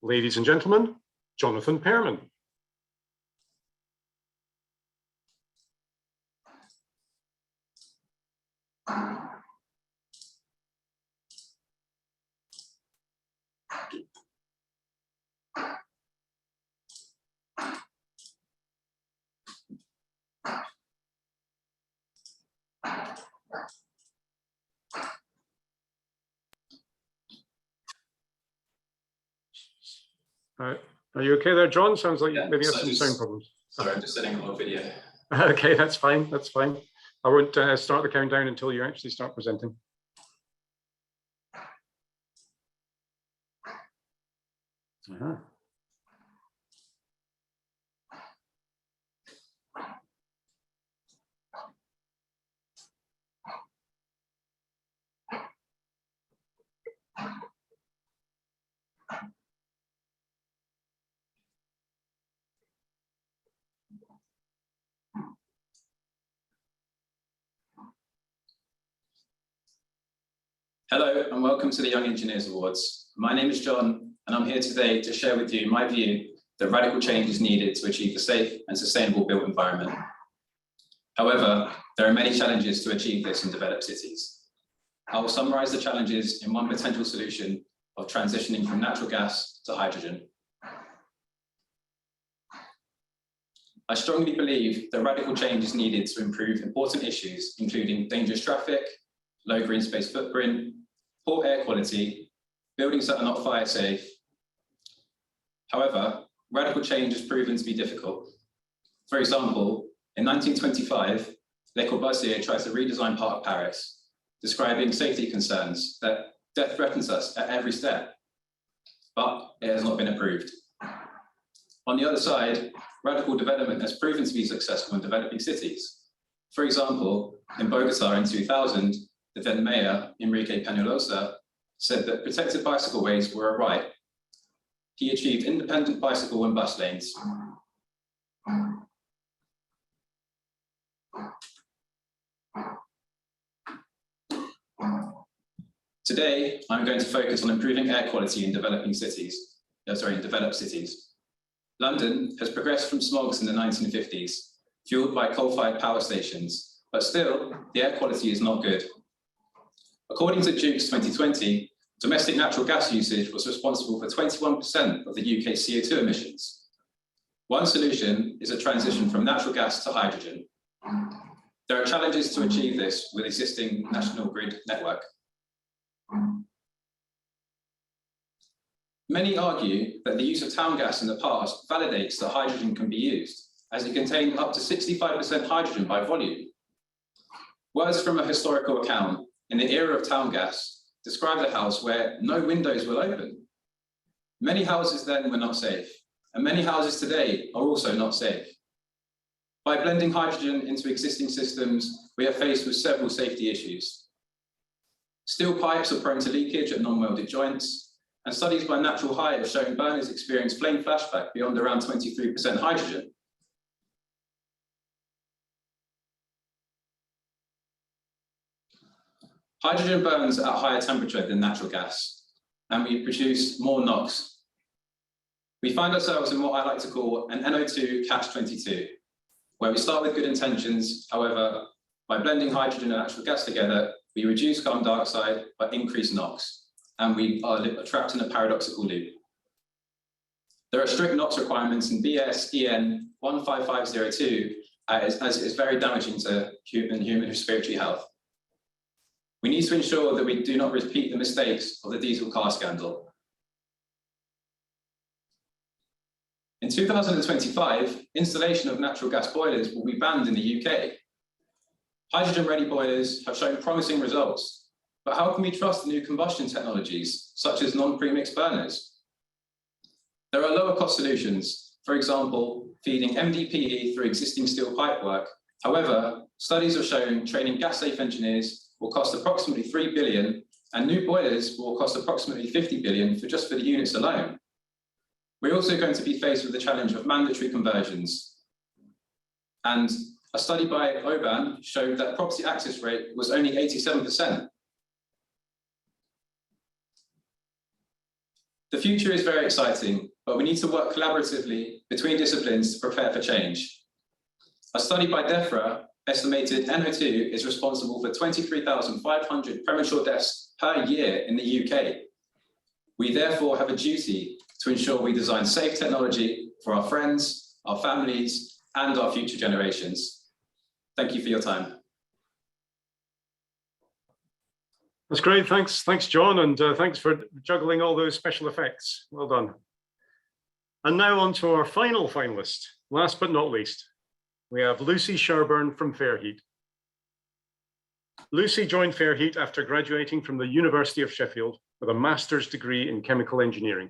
Speaker 1: Ladies and gentlemen, Jonathan Pearman. Are you okay there, John? Sounds like you maybe have some sound problems.
Speaker 10: Sorry, I'm just setting up a video.
Speaker 1: Okay, that's fine. That's fine. I won't start the countdown until you actually start presenting.
Speaker 10: Hello and welcome to the Young Engineers Awards. My name is John and I'm here today to share with you my view that radical change is needed to achieve a safe and sustainable built environment. However, there are many challenges to achieve this in developed cities. I will summarise the challenges in one potential solution of transitioning from natural gas to hydrogen. I strongly believe that radical change is needed to improve important issues, including dangerous traffic, low green space footprint, poor air quality, buildings that are not fire safe. However, radical change has proven to be difficult. For example, in 1925, Le Corbusier tried to redesign part of Paris, describing safety concerns that death threatens us at every step, but it has not been approved. On the other side, radical development has proven to be successful in developing cities. For example, in Bogota in 2000, the then mayor, Enrique Peñalosa, said that protected bicycle ways were a right. He achieved independent bicycle and bus lanes. Today, I'm going to focus on improving air quality in developed cities. London has progressed from smogs in the 1950s, fueled by coal-fired power stations, but still, the air quality is not good. According to Duke's 2020, domestic natural gas usage was responsible for 21% of the UK CO2 emissions. One solution is a transition from natural gas to hydrogen. There are challenges to achieve this with existing national grid network. Many argue that the use of town gas in the past validates that hydrogen can be used, as it contained up to 65% hydrogen by volume. Words from a historical account in the era of town gas described a house where no windows will open. Many houses then were not safe, and many houses today are also not safe. By blending hydrogen into existing systems, we are faced with several safety issues. Steel pipes are prone to leakage at non-welded joints, and studies by Natural High have shown burners experience flame flashback beyond around 23% hydrogen. Hydrogen burns at a higher temperature than natural gas, and we produce more NOx. We find ourselves in what I like to call an NO2 catch-22, where we start with good intentions. However, by blending hydrogen and natural gas together, we reduce carbon dioxide but increase NOx, and we are trapped in a paradoxical loop. There are strict NOx requirements in BS EN 15502, as it is very damaging to human respiratory health. We need to ensure that we do not repeat the mistakes of the diesel car scandal. In 2025, installation of natural gas boilers will be banned in the UK. Hydrogen-ready boilers have shown promising results, but how can we trust the new combustion technologies, such as non-premix burners? There are lower cost solutions, for example, feeding MDPE through existing steel pipework. However, studies have shown training gas-safe engineers will cost approximately 3 billion, and new boilers will cost approximately 50 billion for just the units alone. We're also going to be faced with the challenge of mandatory conversions. And a study by Oban showed that property access rate was only 87%. The future is very exciting, but we need to work collaboratively between disciplines to prepare for change. A study by DEFRA estimated NO2 is responsible for 23,500 premature deaths per year in the UK. We therefore have a duty to ensure we design safe technology for our friends, our families, and our future generations. Thank you for your time.
Speaker 1: That's great. Thanks, John, and thanks for juggling all those special effects. Well done. And now on to our final finalist, last but not least. We have Lucy Sherburn from Fairheat. Lucy joined Fairheat after graduating from the University of Sheffield with a master's degree in chemical engineering.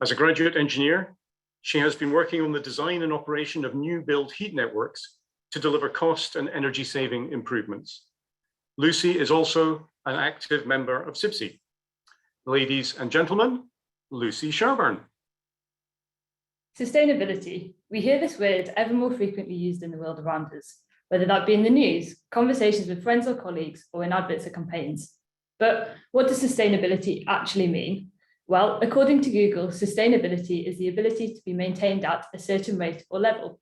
Speaker 1: As a graduate engineer, she has been working on the design and operation of new build heat networks to deliver cost and energy saving improvements. Lucy is also an active member of CIBSE. Ladies and gentlemen, Lucy Sherburn.
Speaker 11: Sustainability. We hear this word ever more frequently used in the world around us, whether that be in the news, conversations with friends or colleagues, or in adverts or campaigns. But what does sustainability actually mean? Well, according to Google, sustainability is the ability to be maintained at a certain rate or level.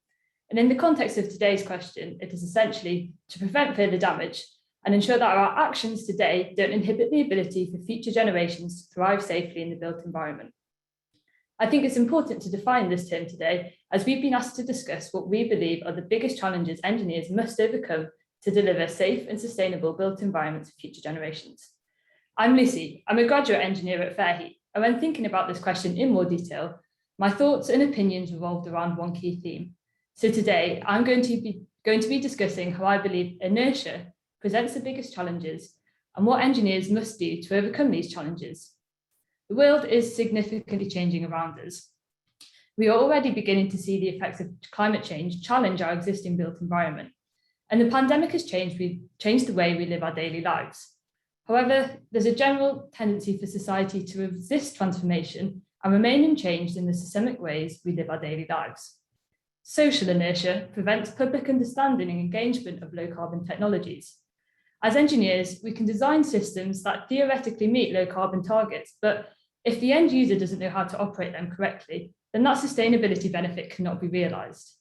Speaker 11: And in the context of today's question, it is essentially to prevent further damage and ensure that our actions today don't inhibit the ability for future generations to thrive safely in the built environment. I think it's important to define this term today, as we've been asked to discuss what we believe are the biggest challenges engineers must overcome to deliver safe and sustainable built environments for future generations. I'm Lucy. I'm a graduate engineer at Fairheat, and when thinking about this question in more detail, my thoughts and opinions revolved around one key theme. So today, I'm going to be discussing how I believe inertia presents the biggest challenges and what engineers must do to overcome these challenges. The world is significantly changing around us. We are already beginning to see the effects of climate change challenge our existing built environment, and the pandemic has changed the way we live our daily lives. However, there's a general tendency for society to resist transformation and remain unchanged in the systemic ways we live our daily lives. Social inertia prevents public understanding and engagement of low carbon technologies. As engineers, we can design systems that theoretically meet low carbon targets, but if the end user doesn't know how to operate them correctly, then that sustainability benefit cannot be realised.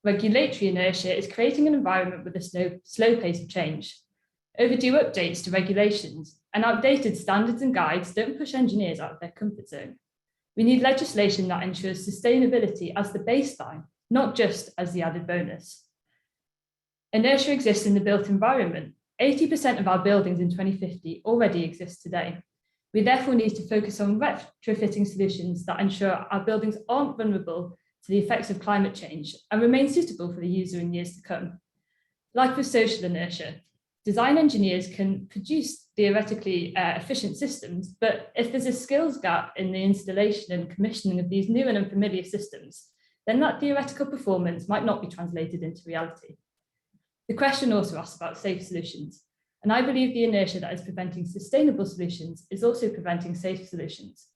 Speaker 11: Regulatory inertia is creating an environment with a slow pace of change. Overdue updates to regulations and outdated standards and guides don't push engineers out of their comfort zone. We need legislation that ensures sustainability as the baseline, not just as the added bonus. Inertia exists in the built environment. 80% of our buildings in 2050 already exist today. We therefore need to focus on retrofitting solutions that ensure our buildings aren't vulnerable to the effects of climate change and remain suitable for the user in years to come. Like with social inertia, design engineers can produce theoretically efficient systems, but if there's a skills gap in the installation and commissioning of these new and unfamiliar systems, then that theoretical performance might not be translated into reality. The question also asks about safe solutions, and I believe the inertia that is preventing sustainable solutions is also preventing safe solutions.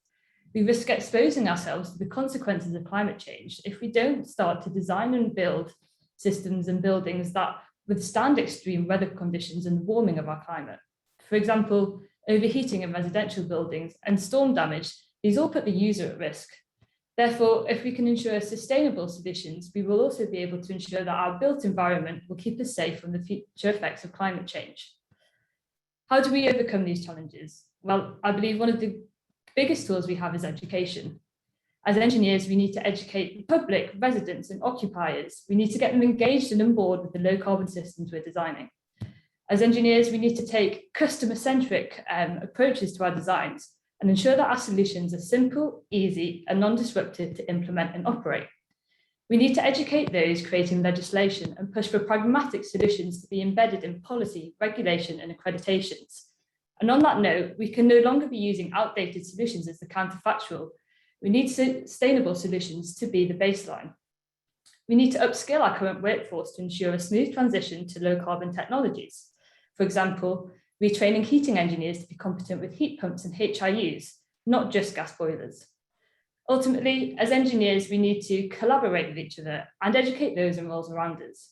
Speaker 11: We risk exposing ourselves to the consequences of climate change if we don't start to design and build systems and buildings that withstand extreme weather conditions and the warming of our climate. For example, overheating in residential buildings and storm damage, these all put the user at risk. Therefore, if we can ensure sustainable solutions, we will also be able to ensure that our built environment will keep us safe from the future effects of climate change. How do we overcome these challenges? Well, I believe one of the biggest tools we have is education. As engineers, we need to educate the public, residents, and occupiers. We need to get them engaged and on board with the low carbon systems we're designing. As engineers, we need to take customer-centric approaches to our designs and ensure that our solutions are simple, easy, and non-disruptive to implement and operate. We need to educate those creating legislation and push for pragmatic solutions to be embedded in policy, regulation, and accreditations. And on that note, we can no longer be using outdated solutions as the counterfactual. We need sustainable solutions to be the baseline. We need to upskill our current workforce to ensure a smooth transition to low carbon technologies. For example, retraining heating engineers to be competent with heat pumps and HIUs, not just gas boilers. Ultimately, as engineers, we need to collaborate with each other and educate those in roles around us.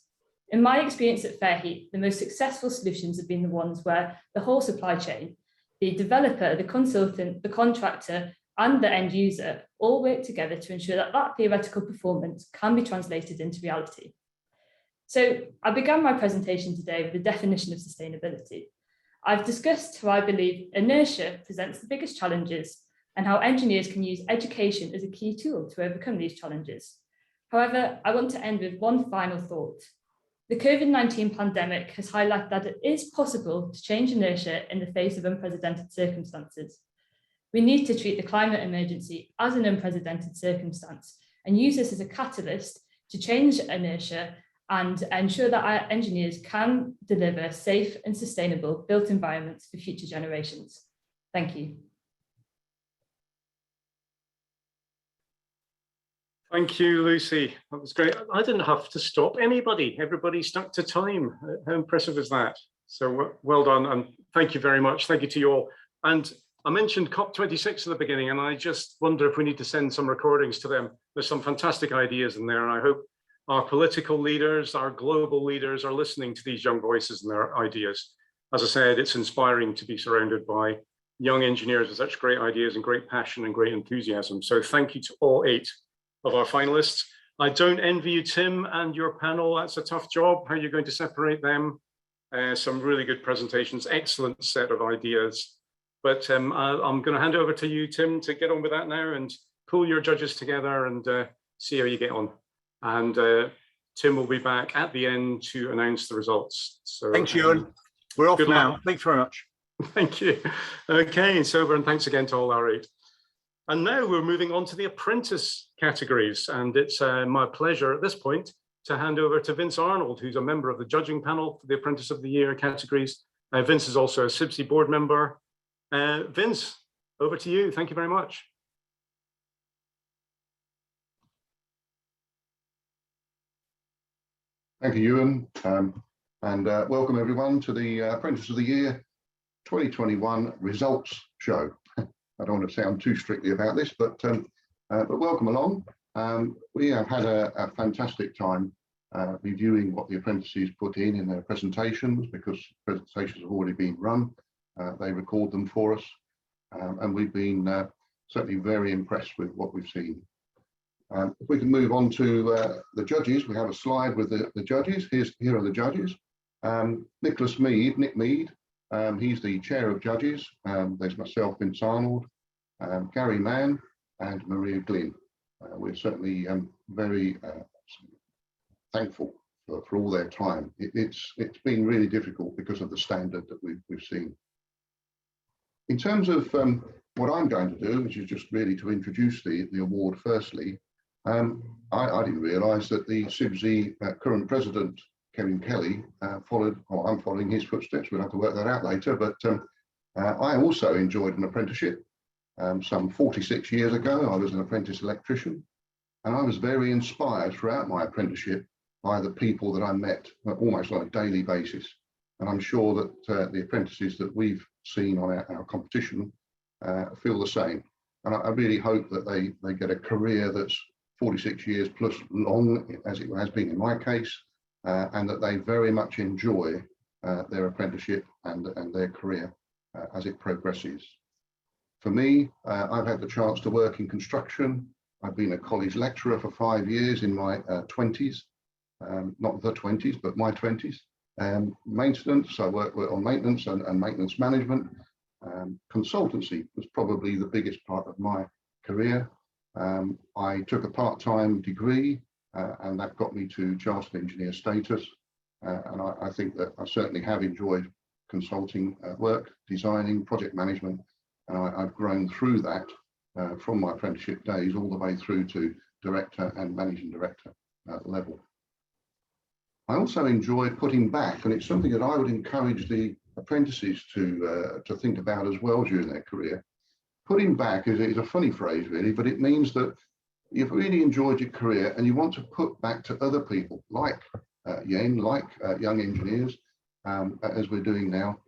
Speaker 11: In my experience at Fairheat, the most successful solutions have been the ones where the whole supply chain, the developer, the consultant, the contractor, and the end user all work together to ensure that that theoretical performance can be translated into reality. So I began my presentation today with the definition of sustainability. I've discussed how I believe inertia presents the biggest challenges and how engineers can use education as a key tool to overcome these challenges. However, I want to end with one final thought. The COVID-19 pandemic has highlighted that it is possible to change inertia in the face of unprecedented circumstances. We need to treat the climate emergency as an unprecedented circumstance and use this as a catalyst to change inertia and ensure that our engineers can deliver safe and sustainable built environments for future generations. Thank you.
Speaker 1: Thank you, Lucy. That was great. I didn't have to stop anybody. Everybody stuck to time. How impressive is that? So well done, and thank you very much. Thank you to you all. And I mentioned COP26 at the beginning, and I just wonder if we need to send some recordings to them. There's some fantastic ideas in there, and I hope our political leaders, our global leaders are listening to these young voices and their ideas. As I said, it's inspiring to be surrounded by young engineers with such great ideas and great passion and great enthusiasm. So thank you to all 8 of our finalists. I don't envy you, Tim, and your panel. That's a tough job. How are you going to separate them? Some really good presentations, excellent set of ideas. But I'm going to hand over to you, Tim, to get on with that now and pull your judges together and see how you get on. And Tim will be back at the end to announce the results. So
Speaker 12: thanks, Ewan. We're off now.
Speaker 1: Luck.
Speaker 12: Thanks very much.
Speaker 1: Thank you. Okay, so and thanks again to all our 8. And now we're moving on to the apprentice categories. And it's my pleasure at this point to hand over to Vince Arnold, who's a member of the judging panel for the Apprentice of the Year categories. Vince is also a CIBSE board member. Vince, over to you. Thank you very much.
Speaker 13: Thank you, Ewan, and welcome everyone to the Apprentice of the Year 2021 results show. I don't want to sound too strictly about this, but welcome along. We have had a fantastic time reviewing what the apprentices put in their presentations, because presentations have already been run. They record them for us, and we've been certainly very impressed with what we've seen. If we can move on to the judges, we have a slide with the judges. Here are the judges. Nick Mead, he's the chair of judges. There's myself, Vince Arnold, Gary Mann, and Maria Glynn. We're certainly very thankful for all their time. It's been really difficult because of the standard that we've seen. In terms of what I'm going to do, which is just really to introduce the award firstly, I didn't realise that the CIBSE current president, Kevin Kelly, I'm following his footsteps. We'll have to work that out later, but I also enjoyed an apprenticeship. Some 46 years ago, I was an apprentice electrician, and I was very inspired throughout my apprenticeship by the people that I met almost on a daily basis. And I'm sure that the apprentices that we've seen on our competition feel the same. And I really hope that they get a career that's 46 years plus long, as it has been in my case, and that they very much enjoy their apprenticeship and their career as it progresses. For me, I've had the chance to work in construction. I've been a college lecturer for 5 years in my 20s, not the 20s, but my 20s. Maintenance, I work on maintenance and maintenance management. Consultancy was probably the biggest part of my career. I took a part-time degree and that got me to chartered engineer status. And I think that I certainly have enjoyed consulting work, designing, project management. And I've grown through that from my apprenticeship days all the way through to director and managing director level. I also enjoy putting back, and it's something that I would encourage the apprentices to think about as well during their career. Putting back is a funny phrase really, but it means that you've really enjoyed your career and you want to put back to other people like Yen, like young engineers, as we're doing now,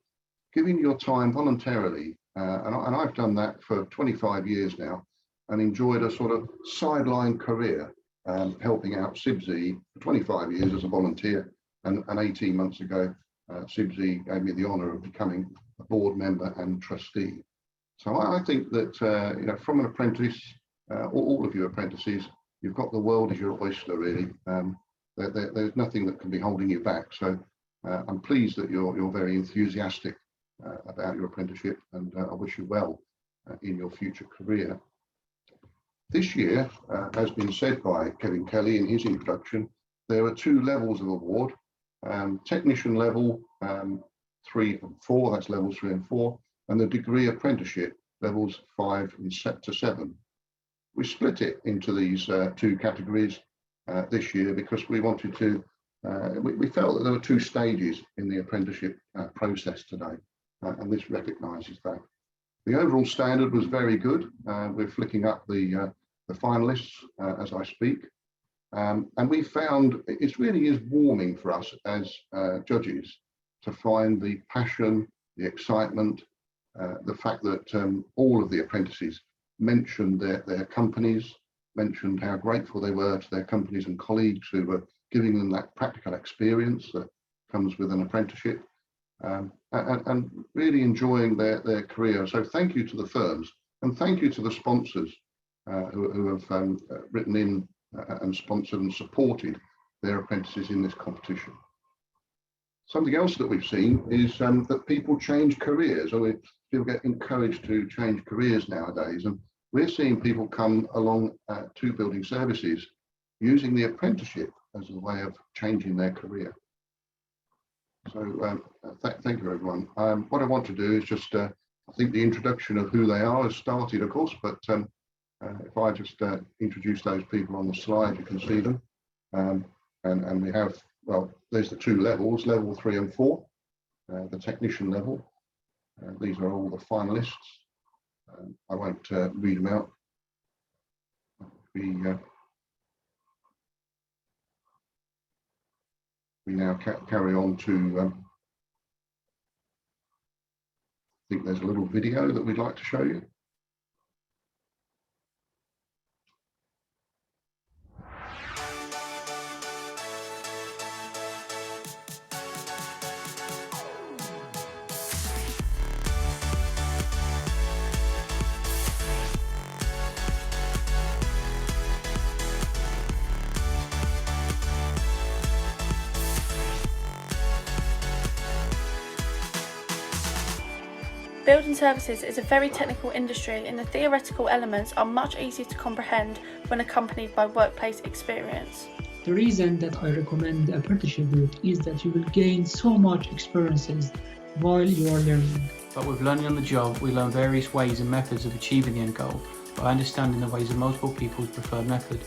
Speaker 13: giving your time voluntarily. And I've done that for 25 years now and enjoyed a sort of sideline career, helping out CIBSE for 25 years as a volunteer. And 18 months ago, CIBSE gave me the honour of becoming a board member and trustee. So I think that, you know, from an apprentice, all of you apprentices, you've got the world as your oyster, really. There's nothing that can be holding you back. So I'm pleased that you're very enthusiastic about your apprenticeship, and I wish you well in your future career. This year, as been said by Kevin Kelly in his introduction, there are 2 levels of award. Technician level 3 and 4, that's levels 3 and 4, and the degree apprenticeship levels 5 and 7. We split it into these 2 categories this year because we wanted to, we felt that there were 2 stages in the apprenticeship process today, and this recognises that. The overall standard was very good. We're flicking up the finalists as I speak. And we found it really is warming for us as judges to find the passion, the excitement, the fact that all of the apprentices mentioned their companies, mentioned how grateful they were to their companies and colleagues who were giving them that practical experience that comes with an apprenticeship, and really enjoying their career. So thank you to the firms, and thank you to the sponsors who have written in and sponsored and supported their apprentices in this competition. Something else that we've seen is that people change careers, or people get encouraged to change careers nowadays. And we're seeing people come along to building services using the apprenticeship as a way of changing their career. So thank you, everyone. What I want to do is just, I think the introduction of who they are has started, of course, but if I just introduce those people on the slide, you can see them. And we have, well, there's the 2 levels, level 3 and 4, the technician level. These are all the finalists. I won't read them out. We now carry on to, I think there's a little video that we'd like to show you.
Speaker 14: Building services is a very technical industry, and the theoretical elements are much easier to comprehend when accompanied by workplace experience.
Speaker 15: The reason that I recommend the apprenticeship route is that you will gain so much experiences while you are learning.
Speaker 16: But with learning on the job, we learn various ways and methods of achieving the end goal by understanding the ways of multiple people's preferred method.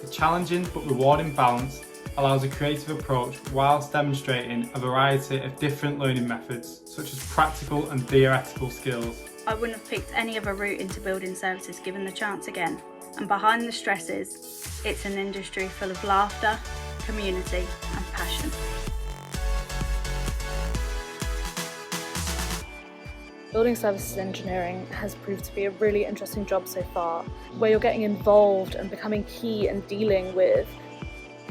Speaker 17: The challenging but rewarding balance allows a creative approach whilst demonstrating a variety of different learning methods, such as practical and theoretical skills.
Speaker 18: I wouldn't have picked any other route into building services given the chance again. And behind the stresses, it's an industry full of laughter, community and passion.
Speaker 19: Building services engineering has proved to be a really interesting job so far, where you're getting involved and becoming key and dealing with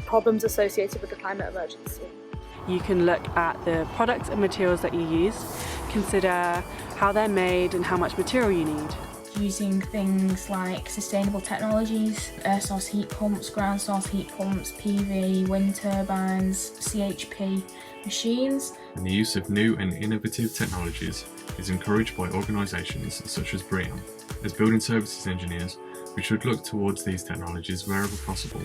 Speaker 19: problems associated with the climate emergency.
Speaker 20: You can look at the products and materials that you use, consider how they're made and how much material you need.
Speaker 21: Using things like sustainable technologies, air source heat pumps, ground source heat pumps, PV, wind turbines, CHP machines.
Speaker 22: And the use of new and innovative technologies is encouraged by organisations such as BREEAM. As building services engineers, we should look towards these technologies wherever possible.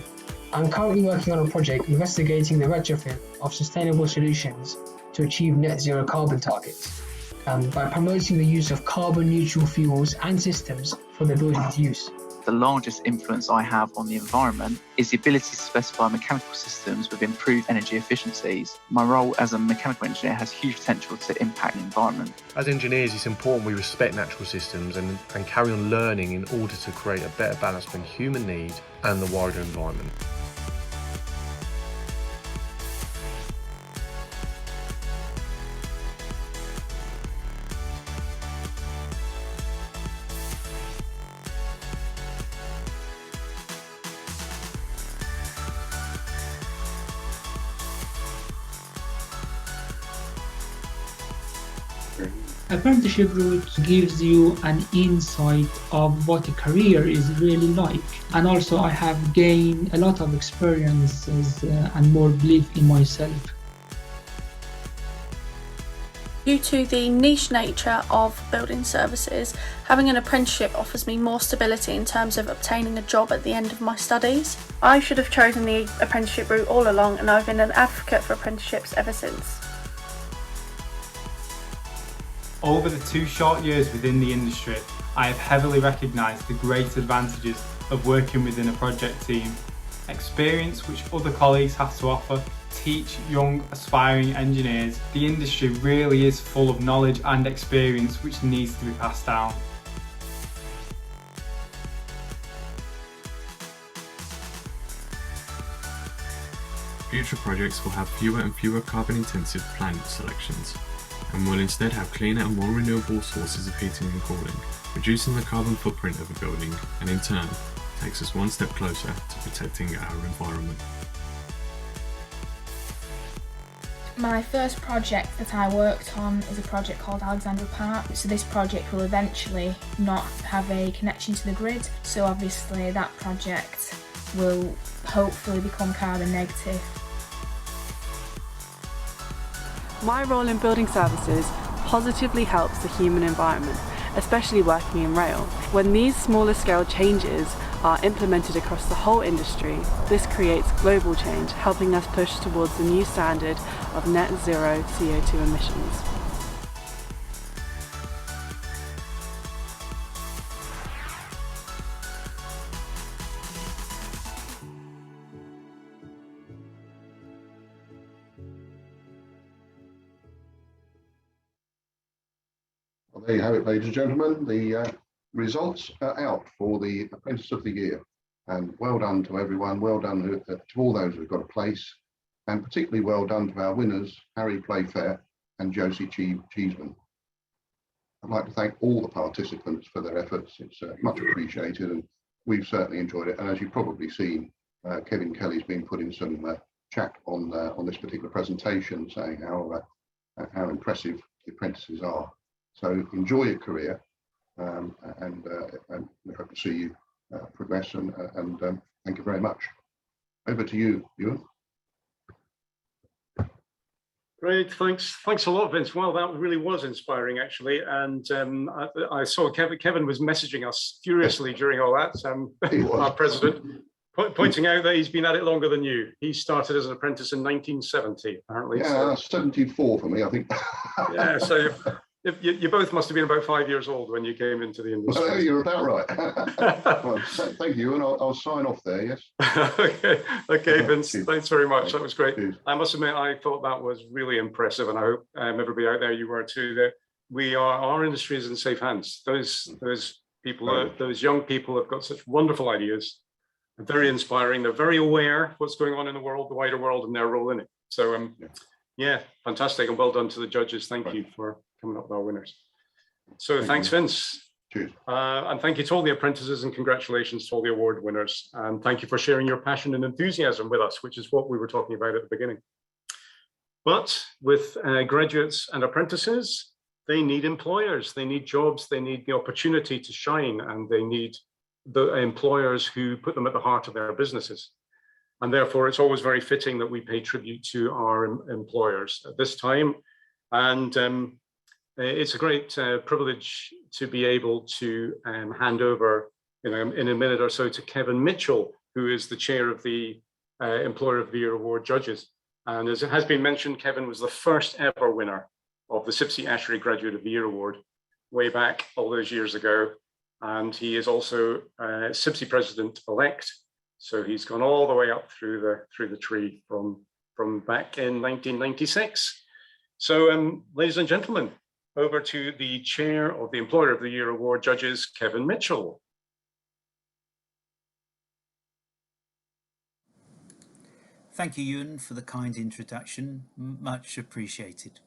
Speaker 15: I'm currently working on a project investigating the retrofit of sustainable solutions to achieve net zero carbon targets. By promoting the use of carbon neutral fuels and systems for the building's use.
Speaker 23: The largest influence I have on the environment is the ability to specify mechanical systems with improved energy efficiencies. My role as a mechanical engineer has huge potential to impact the environment.
Speaker 12: As engineers, it's important we respect natural systems and carry on learning in order to create a better balance between human need and the wider environment.
Speaker 15: Apprenticeship route gives you an insight of what a career is really like, and also I have gained a lot of experiences and more belief in myself.
Speaker 14: Due to the niche nature of building services, having an apprenticeship offers me more stability in terms of obtaining a job at the end of my studies. I should have chosen the apprenticeship route all along, and I've been an advocate for apprenticeships ever since.
Speaker 17: Over the 2 short years within the industry, I have heavily recognised the great advantages of working within a project team. Experience which other colleagues have to offer teach young aspiring engineers. The industry really is full of knowledge and experience which needs to be passed down.
Speaker 22: Future projects will have fewer and fewer carbon-intensive plant selections, and will instead have cleaner and more renewable sources of heating and cooling, reducing the carbon footprint of a building, and in turn takes us one step closer to protecting our environment.
Speaker 21: My first project that I worked on is a project called Alexandra Park. So this project will eventually not have a connection to the grid, so obviously that project will hopefully become carbon negative.
Speaker 20: My role in building services positively helps the human environment, especially working in rail. When these smaller scale changes are implemented across the whole industry, this creates global change, helping us push towards the new standard of net zero CO2 emissions.
Speaker 13: Well, there you have it, ladies and gentlemen. The results are out for the Apprentice of the Year. And well done to everyone. Well done to all those who've got a place. And particularly well done to our winners, Harry Playfair and Josie Cheeseman. I'd like to thank all the participants for their efforts. It's much appreciated, and we've certainly enjoyed it. And as you've probably seen, Kevin Kelly's been putting some chat on this particular presentation, saying how impressive the apprentices are. So enjoy your career, and we hope to see you progress. And thank you very much. Over to you, Ewan.
Speaker 1: Great, thanks a lot, Vince. Well, that really was inspiring, actually. And I saw Kevin was messaging us furiously during all that, our president. Pointing out that he's been at it longer than you. He started as an apprentice in 1970, apparently.
Speaker 13: Yeah,
Speaker 1: So,
Speaker 13: 74 for me, I think.
Speaker 1: yeah, so you both must have been about 5 years old when you came into the industry.
Speaker 13: Well, you're about right. Well, thank you, and I'll sign off there, yes?
Speaker 1: Okay, Vince,
Speaker 13: Cheers.
Speaker 1: thanks very much. That was great.
Speaker 13: Cheers.
Speaker 1: I must admit, I thought that was really impressive, and I hope everybody out there, you were too, that our industry is in safe hands. Those people, those young people have got such wonderful ideas. They're very inspiring. They're very aware of what's going on in the world, the wider world, and their role in it. So, yeah, fantastic, and well done to the judges. Thank you for coming up with our winners. So thanks, Vince.
Speaker 13: Cheers.
Speaker 1: And thank you to all the apprentices, and congratulations to all the award winners. And thank you for sharing your passion and enthusiasm with us, which is what we were talking about at the beginning. But with graduates and apprentices, they need employers, they need jobs, they need the opportunity to shine, and they need the employers who put them at the heart of their businesses. And therefore, it's always very fitting that we pay tribute to our employers at this time. And it's a great privilege to be able to hand over, in a minute or so, to Kevin Mitchell, who is the chair of the Employer of the Year Award judges. And as it has been mentioned, Kevin was the first ever winner of the CIBSE ASHRAE Graduate of the Year Award way back all those years ago. And he is also CIBSE president-elect. So he's gone all the way up through the tree from back in 1996. So ladies and gentlemen, over to the chair of the Employer of the Year Award judges, Kevin Mitchell.
Speaker 2: Thank you, Ewan, for the kind introduction. Much appreciated.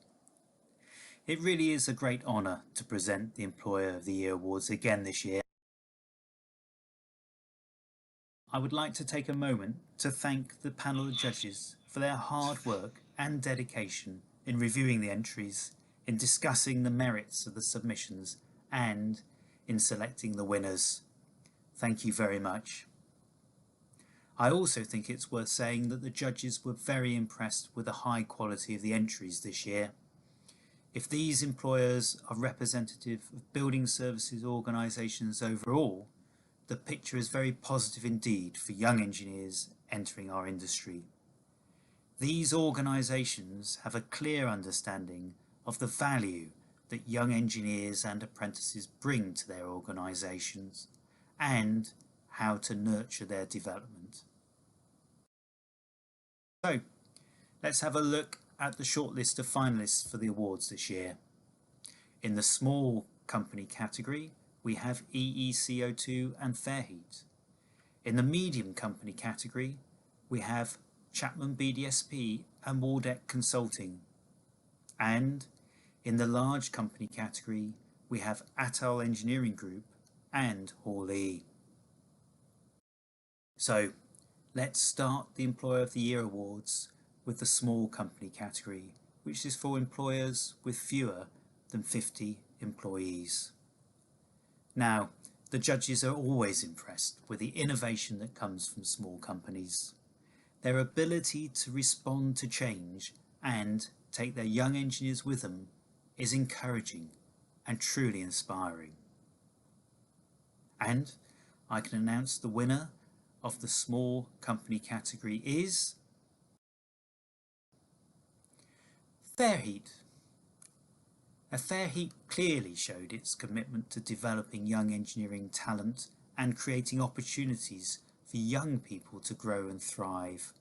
Speaker 2: It really is a great honour to present the Employer of the Year Awards again this year. I would like to take a moment to thank the panel of judges for their hard work and dedication in reviewing the entries, in discussing the merits of the submissions, and in selecting the winners. Thank you very much. I also think it's worth saying that the judges were very impressed with the high quality of the entries this year. If these employers are representative of building services organisations overall, the picture is very positive indeed for young engineers entering our industry. These organisations have a clear understanding of the value that young engineers and apprentices bring to their organisations and how to nurture their development. So, let's have a look at the shortlist of finalists for the awards this year. In the small company category, we have EECO2 and Fairheat. In the medium company category, we have Chapman BDSP and Waldeck Consulting. And in the large company category, we have Atoll Engineering Group and Hawley. So let's start the Employer of the Year Awards with the small company category, which is for employers with fewer than 50 employees. Now, the judges are always impressed with the innovation that comes from small companies. Their ability to respond to change and take their young engineers with them is encouraging and truly inspiring. And I can announce the winner of the small company category is Fairheat. Fairheat clearly showed its commitment to developing young engineering talent and creating opportunities for young people to grow and thrive.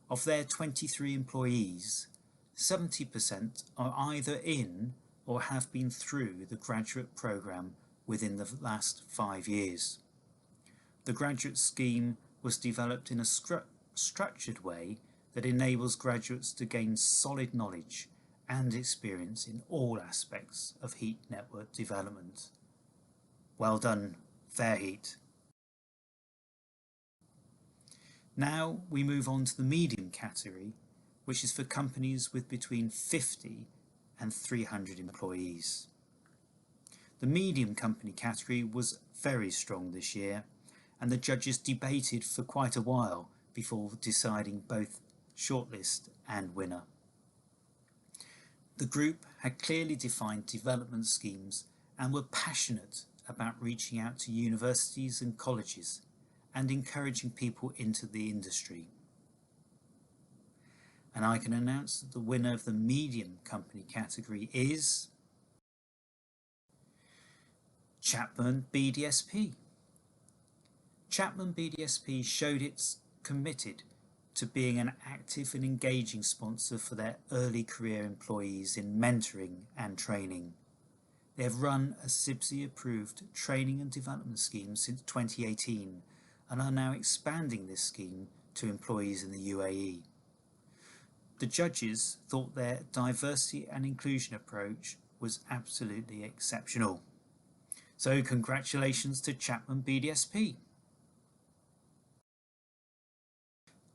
Speaker 2: Of their 23 employees, 70% are either in or have been through the graduate programme within the last 5 years. The graduate scheme was developed in a structured way that enables graduates to gain solid knowledge and experience in all aspects of heat network development. Well done, Fairheat. Now we move on to the medium category, which is for companies with between 50 and 300 employees. The medium company category was very strong this year, and the judges debated for quite a while before deciding both shortlist and winner. The group had clearly defined development schemes and were passionate about reaching out to universities and colleges and encouraging people into the industry. And I can announce that the winner of the medium company category is Chapman BDSP. Chapman BDSP showed it's committed to being an active and engaging sponsor for their early career employees in mentoring and training. They have run a CIBSE approved training and development scheme since 2018 and are now expanding this scheme to employees in the UAE. The judges thought their diversity and inclusion approach was absolutely exceptional. So congratulations to Chapman BDSP.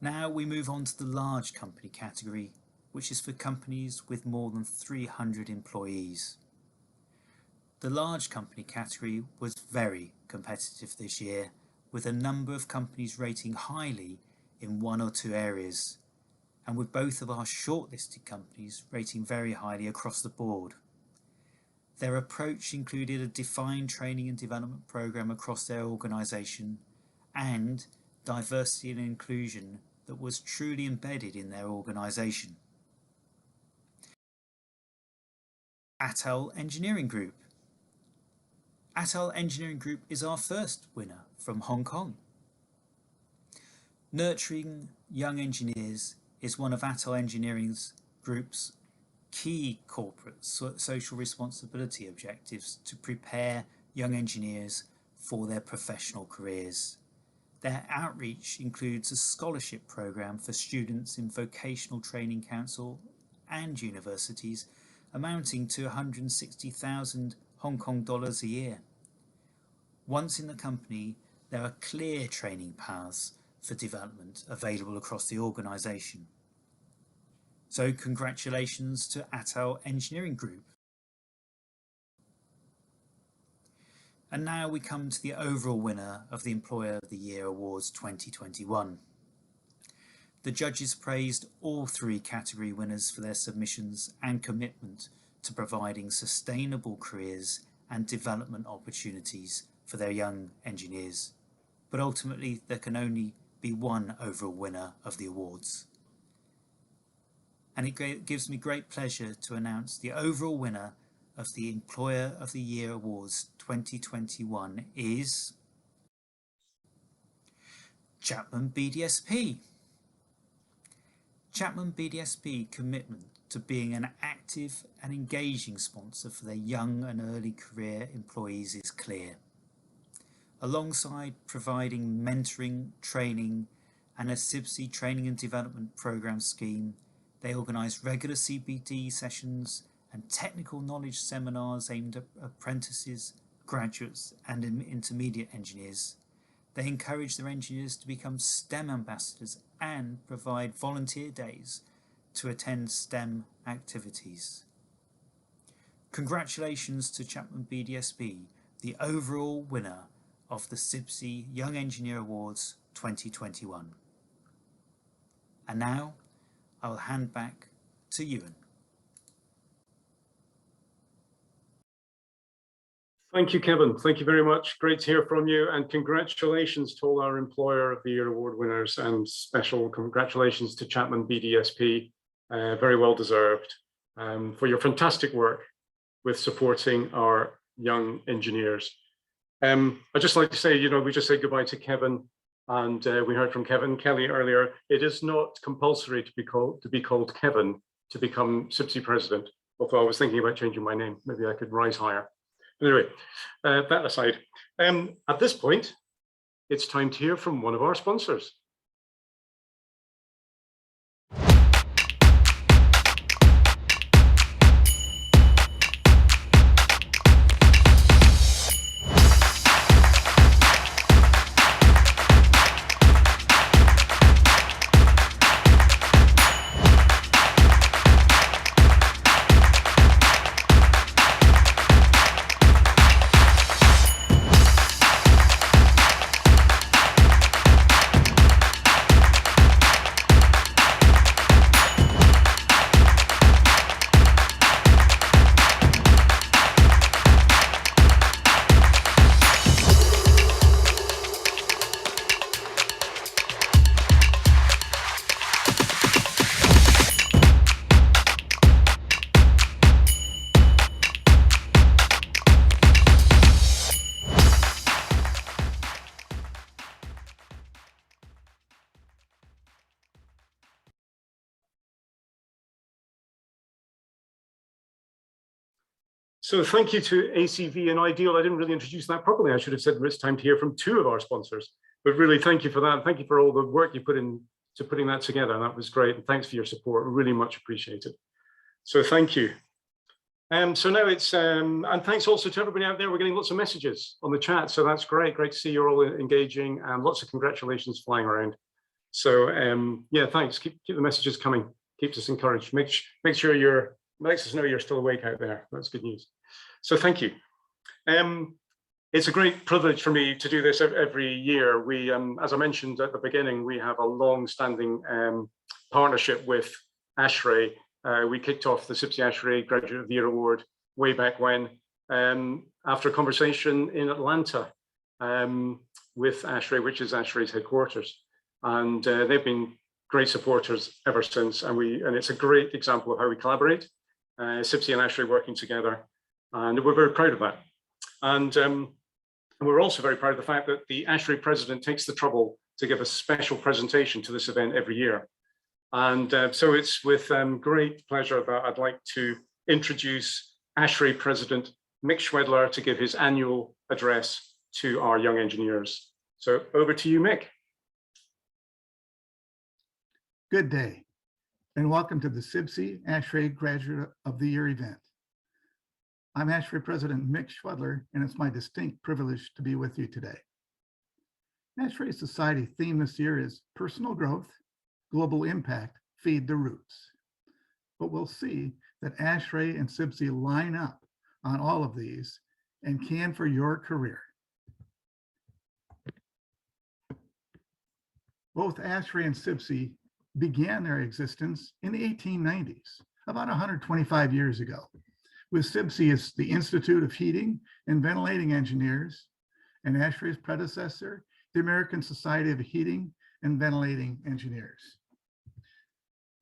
Speaker 2: Now we move on to the large company category, which is for companies with more than 300 employees. The large company category was very competitive this year, with a number of companies rating highly in one or two areas, and with both of our shortlisted companies rating very highly across the board. Their approach included a defined training and development program across their organisation and diversity and inclusion that was truly embedded in their organisation. Atal Engineering Group. Atal Engineering Group is our first winner from Hong Kong. Nurturing young engineers is one of Atal Engineering Group's key corporate social responsibility objectives to prepare young engineers for their professional careers. Their outreach includes a scholarship program for students in Vocational Training Council and universities amounting to 160,000 Hong Kong dollars a year. Once in the company, there are clear training paths for development available across the organisation. So congratulations to Atal Engineering Group. And now we come to the overall winner of the Employer of the Year Awards 2021. The judges praised all three category winners for their submissions and commitment to providing sustainable careers and development opportunities for their young engineers. But ultimately, there can only be one overall winner of the awards. And it gives me great pleasure to announce the overall winner of the Employer of the Year Awards 2021 is Chapman BDSP. Chapman BDSP commitment to being an active and engaging sponsor for their young and early career employees is clear. Alongside providing mentoring, training and a CIBSE training and development program scheme, they organise regular CPD sessions and technical knowledge seminars aimed at apprentices, graduates and intermediate engineers. They encourage their engineers to become STEM ambassadors and provide volunteer days to attend STEM activities. Congratulations to Chapman BDSP, the overall winner of the CIBSE Young Engineer Awards 2021. And now I will hand back to Ewan.
Speaker 1: Thank you, Kevin. Thank you very much. Great to hear from you, and congratulations to all our Employer of the Year Award winners, and special congratulations to Chapman BDSP. Very well deserved for your fantastic work with supporting our young engineers. I'd just like to say, we just said goodbye to Kevin, and we heard from Kevin Kelly earlier. It is not compulsory to be called Kevin to become CIBSE president, although I was thinking about changing my name. Maybe I could rise higher. Anyway, that aside, at this point, it's time to hear from one of our sponsors. So thank you to ACV and Ideal. I didn't really introduce that properly. I should have said it's time to hear from two of our sponsors, but really thank you for that. Thank you for all the work you put into putting that together. That was great. And thanks for your support. Really much appreciated. So thank you. So now it's, and thanks also to everybody out there. We're getting lots of messages on the chat. So that's great. Great to see you're all engaging and lots of congratulations flying around. So yeah, thanks. Keep the messages coming. Keeps us encouraged. Make sure makes us know you're still awake out there. That's good news. So thank you. It's a great privilege for me to do this every year. We, as I mentioned at the beginning, we have a long-standing partnership with ASHRAE. We kicked off the CIBSE ASHRAE Graduate of the Year Award way back when, after a conversation in Atlanta with ASHRAE, which is ASHRAE's headquarters. And they've been great supporters ever since. And it's a great example of how we collaborate, CIBSE and ASHRAE working together. And we're very proud of that. And we're also very proud of the fact that the ASHRAE president takes the trouble to give a special presentation to this event every year. And so it's with great pleasure that I'd like to introduce ASHRAE President Mick Schwedler to give his annual address to our young engineers. So over to you, Mick.
Speaker 3: Good day, and welcome to the CIBSE ASHRAE Graduate of the Year event. I'm ASHRAE President Mick Schwedler, and it's my distinct privilege to be with you today. ASHRAE Society theme this year is Personal Growth, Global Impact, Feed the Roots. But we'll see that ASHRAE and CIBSE line up on all of these and can for your career. Both ASHRAE and CIBSE began their existence in the 1890s, about 125 years ago, with CIBSE as the Institute of Heating and Ventilating Engineers, and ASHRAE's predecessor, the American Society of Heating and Ventilating Engineers.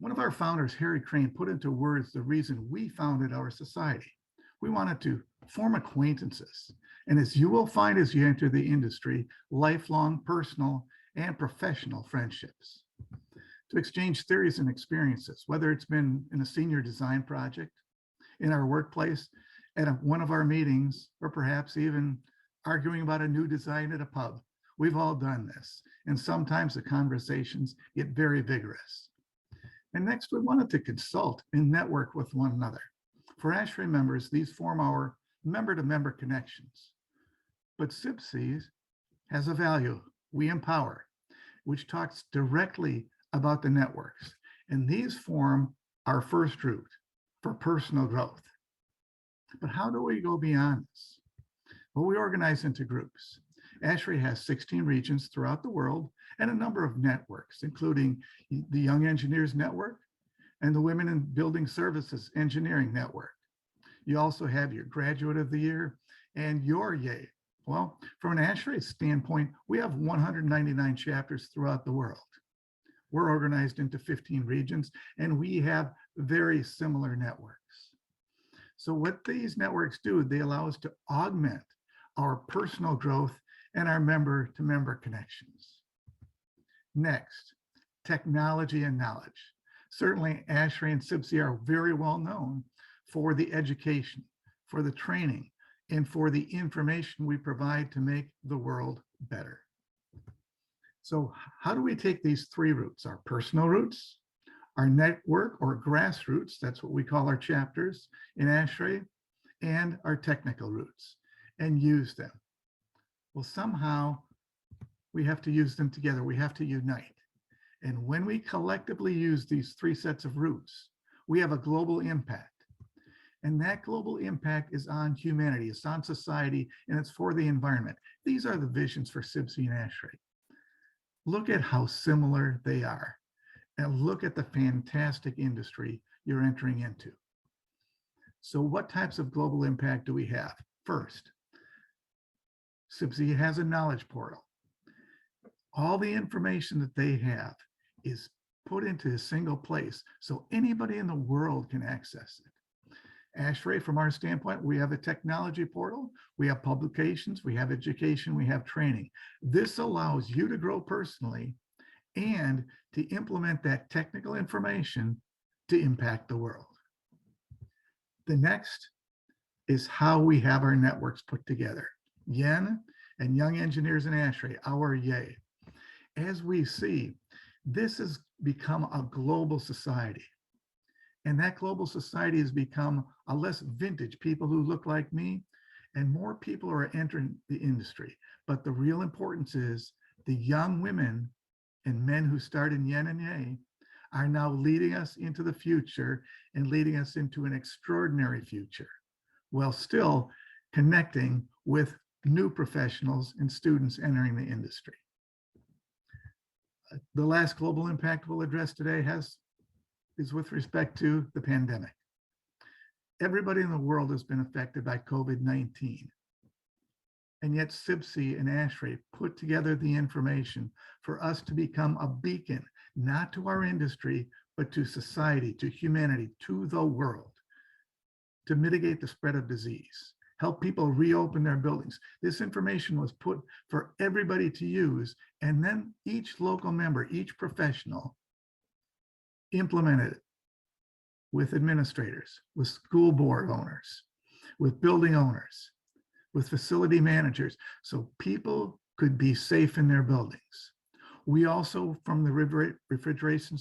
Speaker 3: One of our founders, Harry Crane, put into words the reason we founded our society. We wanted to form acquaintances, and as you will find as you enter the industry, lifelong personal and professional friendships. To exchange theories and experiences, whether it's been in a senior design project, in our workplace, at one of our meetings, or perhaps even arguing about a new design at a pub. We've all done this, and sometimes the conversations get very vigorous. And next, we wanted to consult and network with one another. For ASHRAE members, these form our member-to-member connections. But CIBSE has a value, we empower, which talks directly about the networks. And these form our first route for personal growth. But how do we go beyond this? Well, we organize into groups. ASHRAE has 16 regions throughout the world and a number of networks, including the Young Engineers Network and the Women in Building Services Engineering Network. You also have your Graduate of the Year and your YAY. Well, from an ASHRAE standpoint, we have 199 chapters throughout the world. We're organized into 15 regions, and we have very similar networks. So what these networks do, they allow us to augment our personal growth and our member-to-member connections. Next, technology and knowledge. Certainly, ASHRAE and CIBSE are very well known for the education, for the training, and for the information we provide to make the world better. So how do we take these three routes, our personal routes, our network or grassroots, that's what we call our chapters in ASHRAE, and our technical routes, and use them? Well, somehow we have to use them together. We have to unite. And when we collectively use these three sets of routes, we have a global impact. And that global impact is on humanity, it's on society, and it's for the environment. These are the visions for CIBSE and ASHRAE. Look at how similar they are, and look at the fantastic industry you're entering into. So what types of global impact do we have? First, CIBSE has a knowledge portal. All the information that they have is put into a single place so anybody in the world can access it. ASHRAE, from our standpoint, we have a technology portal, we have publications, we have education, we have training. This allows you to grow personally and to implement that technical information to impact the world. The next, is how we have our networks put together. Yen and Young Engineers in ASHRAE, our YAY. As we see, this has become a global society. And that global society has become a less vintage people who look like me, and more people are entering the industry. But the real importance is the young women and men who start in Yen and Yay are now leading us into the future and leading us into an extraordinary future, while still connecting with new professionals and students entering the industry. The last global impact we'll address today is with respect to the pandemic. Everybody in the world has been affected by COVID-19. And yet CIBSE and ASHRAE put together the information for us to become a beacon, not to our industry, but to society, to humanity, to the world, to mitigate the spread of disease, help people reopen their buildings. This information was put for everybody to use, and then each local member, each professional implemented it with administrators, with school board owners, with building owners, with facility managers, so people could be safe in their buildings. We also, from the refrigeration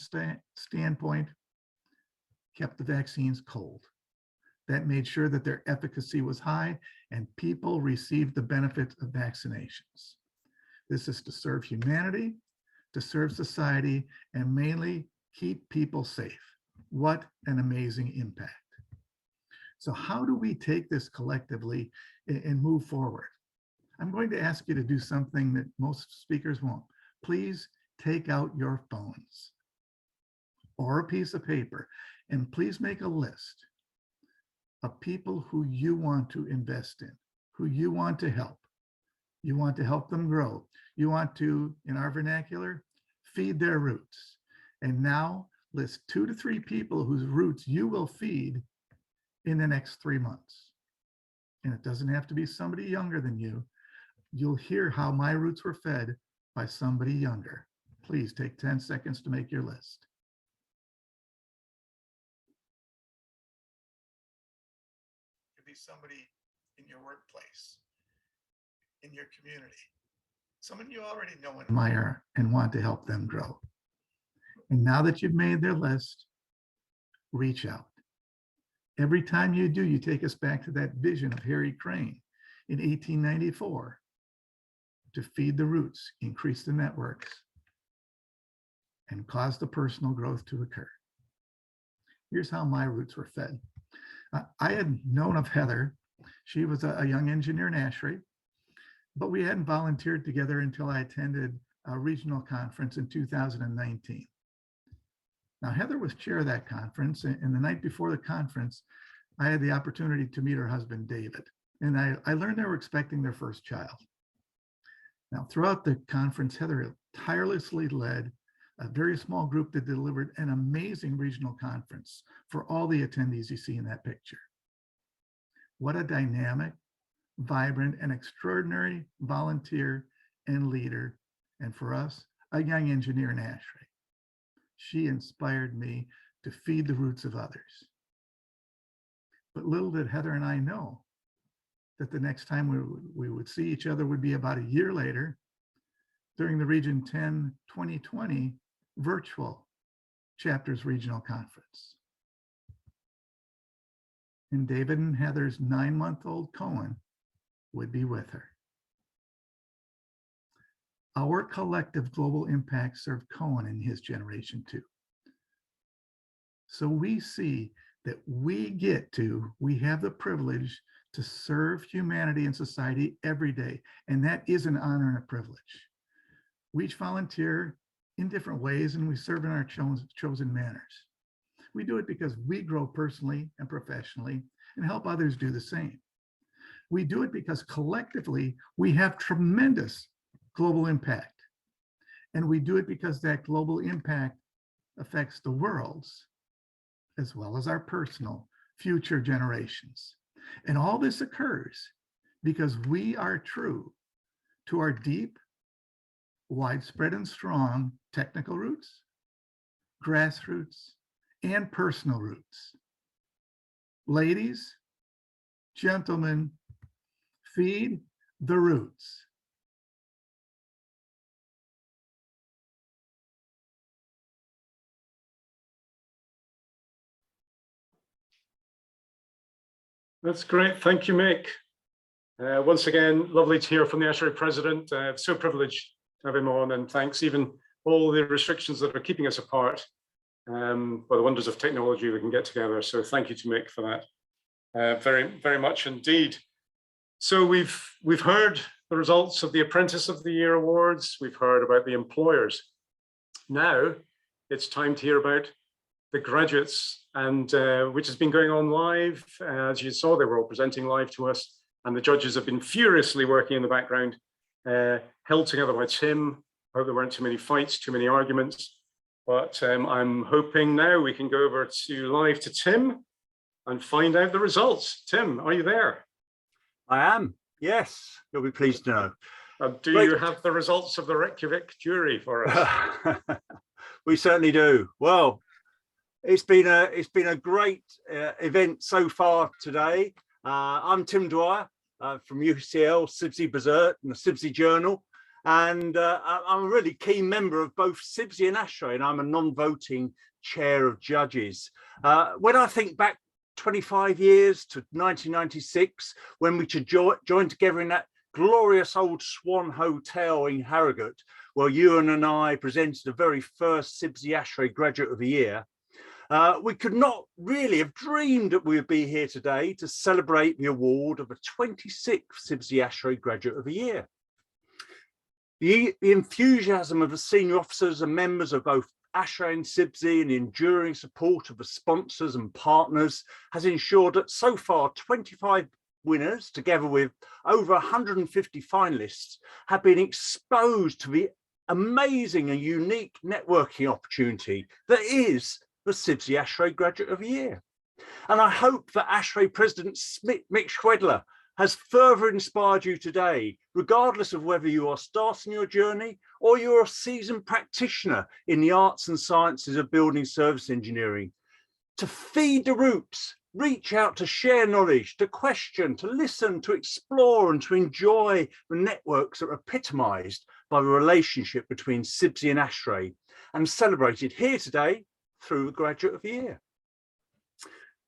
Speaker 3: standpoint, kept the vaccines cold. That made sure that their efficacy was high and people received the benefits of vaccinations. This is to serve humanity, to serve society, and mainly keep people safe. What an amazing impact. So how do we take this collectively and move forward? I'm going to ask you to do something that most speakers won't. Please take out your phones or a piece of paper, and please make a list of people who you want to invest in, who you want to help. You want to help them grow. You want to, in our vernacular, feed their roots. And now list 2 to 3 people whose roots you will feed in the next 3 months. And it doesn't have to be somebody younger than you. You'll hear how my roots were fed by somebody younger. Please take 10 seconds to make your list. It could be somebody in your workplace, in your community, someone you already know and admire and want to help them grow. And now that you've made their list, reach out. Every time you do, you take us back to that vision of Harry Crane in 1894 to feed the roots, increase the networks, and cause the personal growth to occur. Here's how my roots were fed. I had known of Heather. She was a young engineer in ASHRAE, but we hadn't volunteered together until I attended a regional conference in 2019. Now, Heather was chair of that conference, and the night before the conference, I had the opportunity to meet her husband, David, and I learned they were expecting their first child. Now, throughout the conference, Heather tirelessly led a very small group that delivered an amazing regional conference for all the attendees you see in that picture. What a dynamic, vibrant, and extraordinary volunteer and leader, and for us, a young engineer in ASHRAE. She inspired me to feed the roots of others. But little did Heather and I know that the next time we would see each other would be about a year later during the Region 10 2020 virtual chapters regional conference. And David and Heather's 9-month-old Cohen would be with her. Our collective global impact served Cohen and his generation too. So we see that we have the privilege to serve humanity and society every day. And that is an honor and a privilege. We each volunteer in different ways, and we serve in our chosen manners. We do it because we grow personally and professionally and help others do the same. We do it because collectively we have tremendous global impact. And we do it because that global impact affects the world's, as well as our personal future generations. And all this occurs because we are true to our deep, widespread, and strong technical roots, grassroots, and personal roots. Ladies, gentlemen, feed the roots.
Speaker 1: That's great. Thank you, Mick. Once again, lovely to hear from the ASHRAE president. So privileged to have him on, and thanks even all the restrictions that are keeping us apart. By the wonders of technology, we can get together. So thank you to Mick for that. Very much indeed. So we've heard the results of the Apprentice of the Year awards. We've heard about the employers. Now it's time to hear about the graduates, and which has been going on live. As you saw, they were all presenting live to us, and the judges have been furiously working in the background, held together by Tim. I hope there weren't too many fights, too many arguments, but I'm hoping now we can go over to live to Tim and find out the results. Tim, are you there?
Speaker 4: I am, yes, you'll be pleased to know.
Speaker 1: Do you have the results of the Reykjavik jury for us?
Speaker 4: We certainly do. Well, it's been a great event so far today. I'm Tim Dwyer from UCL, CIBSE Berserk and the CIBSE Journal, and I'm a really key member of both CIBSE and ASHRAE, and I'm a non-voting chair of judges. When I think back 25 years to 1996, when we joined together in that glorious old Swan Hotel in Harrogate, where Ewan and I presented the very first CIBSE ASHRAE Graduate of the Year, we could not really have dreamed that we would be here today to celebrate the award of the 26th CIBSE ASHRAE Graduate of the Year. The enthusiasm of the senior officers and members of both ASHRAE and CIBSE and the enduring support of the sponsors and partners has ensured that so far 25 winners, together with over 150 finalists, have been exposed to the amazing and unique networking opportunity that is the CIBSE ASHRAE Graduate of the Year. And I hope that ASHRAE President Mick Schwedler has further inspired you today, regardless of whether you are starting your journey or you're a seasoned practitioner in the arts and sciences of building service engineering, to feed the roots, reach out to share knowledge, to question, to listen, to explore, and to enjoy the networks that are epitomised by the relationship between CIBSE and ASHRAE, and celebrated here today through the Graduate of the Year.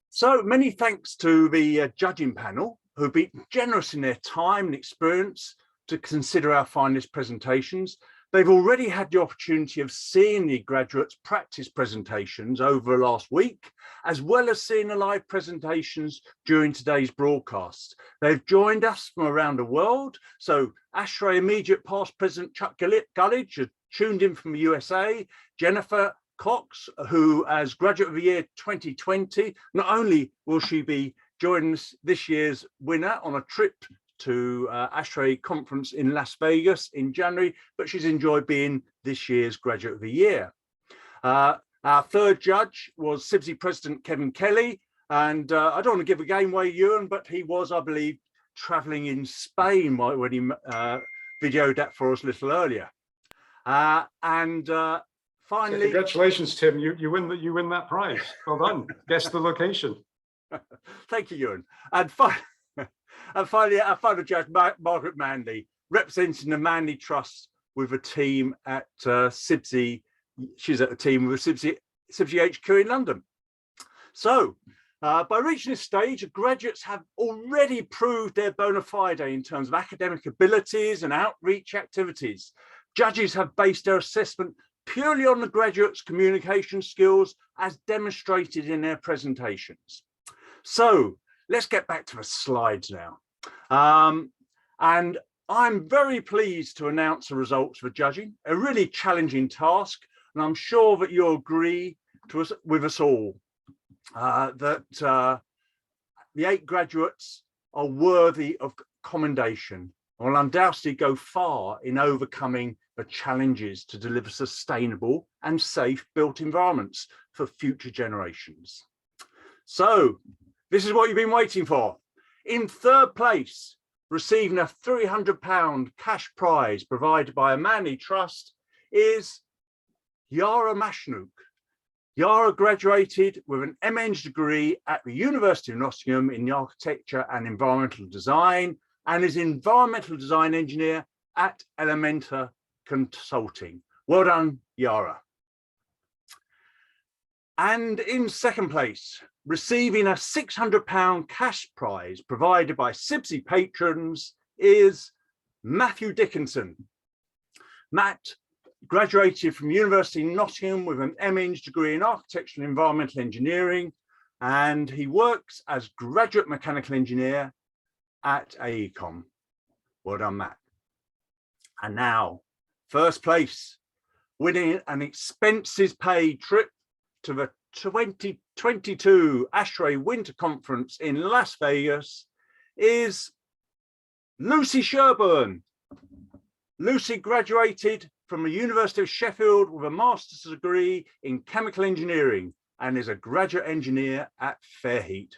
Speaker 4: So many thanks to the judging panel, who've been generous in their time and experience to consider our finalist presentations. They've already had the opportunity of seeing the graduates' practice presentations over the last week, as well as seeing the live presentations during today's broadcast. They've joined us from around the world. So ASHRAE immediate past President Chuck Gullidge had tuned in from the USA, Jennifer Cox, who as Graduate of the Year 2020, not only will she be joining this year's winner on a trip to ASHRAE conference in Las Vegas in January, but she's enjoyed being this year's Graduate of the Year. Our third judge was CIBSE President Kevin Kelly, and I don't want to give a game away, Ewan, but he was, I believe, traveling in Spain when he videoed that for us a little earlier. Finally,
Speaker 1: so congratulations, Tim. You win that prize. Well done. Guess the location.
Speaker 4: Thank you, Ewan. And finally, our final judge, Margaret Manley, representing the Manley Trust with a team at CIBSE. She's at a team with CIBSE HQ in London. So, by reaching this stage, graduates have already proved their bona fide in terms of academic abilities and outreach activities. Judges have based their assessment purely on the graduates' communication skills as demonstrated in their presentations. So let's get back to the slides now. And I'm very pleased to announce the results for judging, a really challenging task. And I'm sure that you'll agree with us all that the 8 graduates are worthy of commendation and will undoubtedly go far in overcoming the challenges to deliver sustainable and safe built environments for future generations. So this is what you've been waiting for. In third place, receiving a £300 cash prize provided by a Manley Trust, is Yara Mashnuk. Yara graduated with an MEng degree at the University of Nottingham in architecture and environmental design, and is an environmental design engineer at Elementa Consulting. Well done, Yara. And in second place, receiving a £600 cash prize provided by CIBSE patrons, is Matthew Dickinson. Matt graduated from University of Nottingham with an MEng degree in architecture and environmental engineering, and he works as graduate mechanical engineer at AECOM. Well done, Matt. And now, first place, winning an expenses paid trip to the 2022 ASHRAE Winter Conference in Las Vegas, is Lucy Sherburn. Lucy graduated from the University of Sheffield with a master's degree in chemical engineering and is a graduate engineer at Fairheat.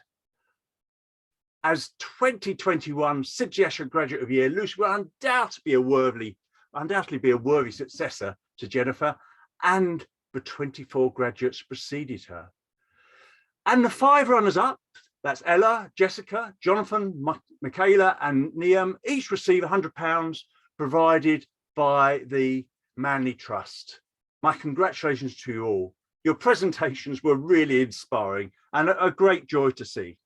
Speaker 4: As 2021 CIBSE ASHRAE Graduate of the Year, Lucy will undoubtedly be a worthy successor to Jennifer and the 24 graduates preceded her. And the 5 runners-up, that's Ella, Jessica, Jonathan, Michaela and Niam, each receive £100 provided by the Manley Trust. My congratulations to you all. Your presentations were really inspiring and a great joy to see.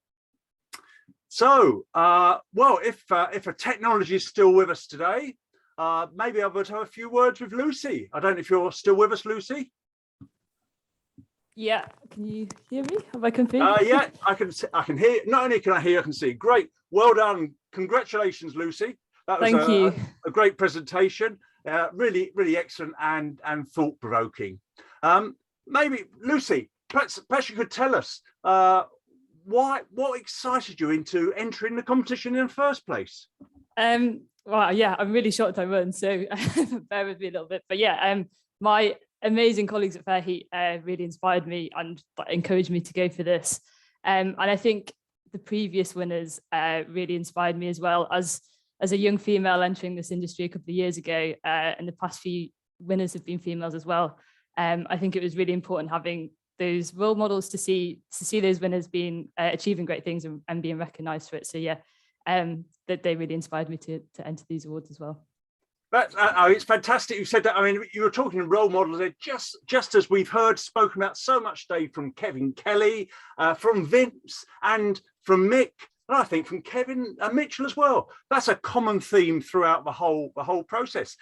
Speaker 4: So, well, if a technology is still with us today, maybe I would have a few words with Lucy. I don't know if you're still with us, Lucy.
Speaker 11: Yeah, can you hear me? Have I confused?
Speaker 4: Yeah, I can hear. Not only can I hear, I can see. Great, well done. Congratulations, Lucy. That was
Speaker 11: Thank you.
Speaker 4: A great presentation. Really excellent and thought-provoking. Maybe Lucy, perhaps you could tell us what excited you into entering the competition in the first place.
Speaker 11: Well, yeah, I'm really short I run, so bear with me a little bit. But yeah, my amazing colleagues at Fairheat really inspired me and encouraged me to go for this. And I think the previous winners really inspired me as well. As a young female entering this industry a couple of years ago, and the past few winners have been females as well. I think it was really important having those role models to see those winners being achieving great things and being recognised for it. So yeah, that they really inspired me to enter these awards as well.
Speaker 4: But it's fantastic you said that. I mean, you were talking role models there, just as we've heard spoken about so much today from Kevin Kelly, from Vince, and from Mick, and I think from Kevin and Mitchell as well. That's a common theme throughout the whole process.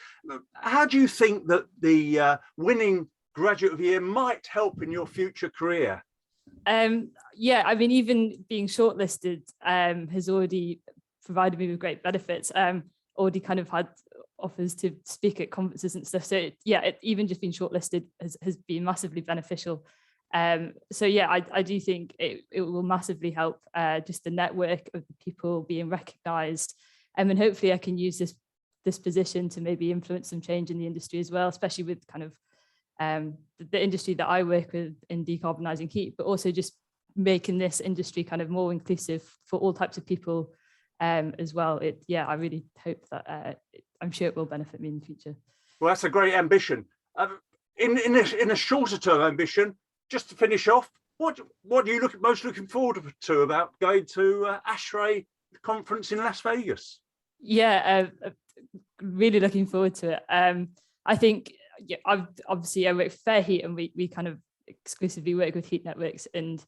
Speaker 4: How do you think that the winning Graduate of the Year might help in your future career?
Speaker 11: Yeah, I mean, even being shortlisted has already provided me with great benefits. Already kind of had offers to speak at conferences and stuff. So yeah, even just being shortlisted has been massively beneficial. So yeah, I do think it will massively help just the network of the people being recognised. And hopefully I can use this position to maybe influence some change in the industry as well, especially with kind of the industry that I work with in decarbonising heat, but also just making this industry kind of more inclusive for all types of people as well. I really hope that I'm sure it will benefit me in the future.
Speaker 4: Well, that's a great ambition. In a shorter term ambition, just to finish off, what are you most looking forward to about going to ASHRAE conference in Las Vegas?
Speaker 11: Yeah, really looking forward to it. I think I work for Fairheat, and we kind of exclusively work with heat networks and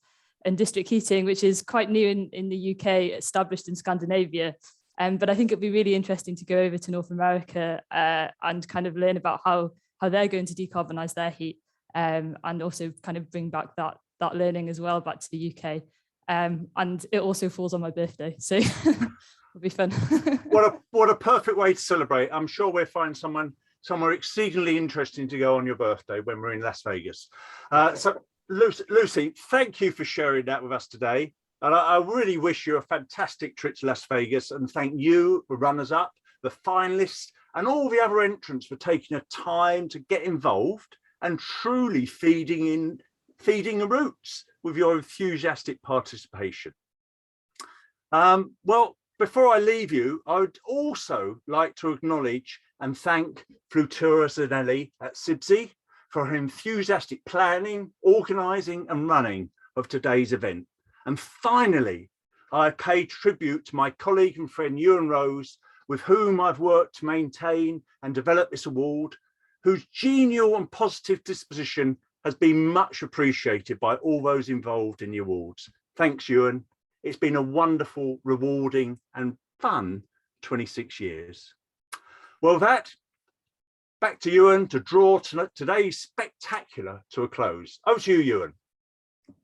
Speaker 11: district heating, which is quite new in the UK, established in Scandinavia. But I think it'd be really interesting to go over to North America and kind of learn about how they're going to decarbonise their heat, and also kind of bring back that learning as well back to the UK. And it also falls on my birthday, so it'll be fun.
Speaker 4: What a perfect way to celebrate. I'm sure we'll find somewhere exceedingly interesting to go on your birthday when we're in Las Vegas. So Lucy, thank you for sharing that with us today. And I really wish you a fantastic trip to Las Vegas, and thank you, the runners-up, the finalists, and all the other entrants for taking the time to get involved and truly feeding the roots with your enthusiastic participation. Well, before I leave you, I would also like to acknowledge and thank Flutura Zanelli at CIBSE for her enthusiastic planning, organising and running of today's event. And finally, I pay tribute to my colleague and friend Ewan Rose, with whom I've worked to maintain and develop this award, whose genial and positive disposition has been much appreciated by all those involved in the awards. Thanks, Ewan. It's been a wonderful, rewarding and fun 26 years. Well, back to Ewan to draw today's spectacular to a close. Over to you, Ewan.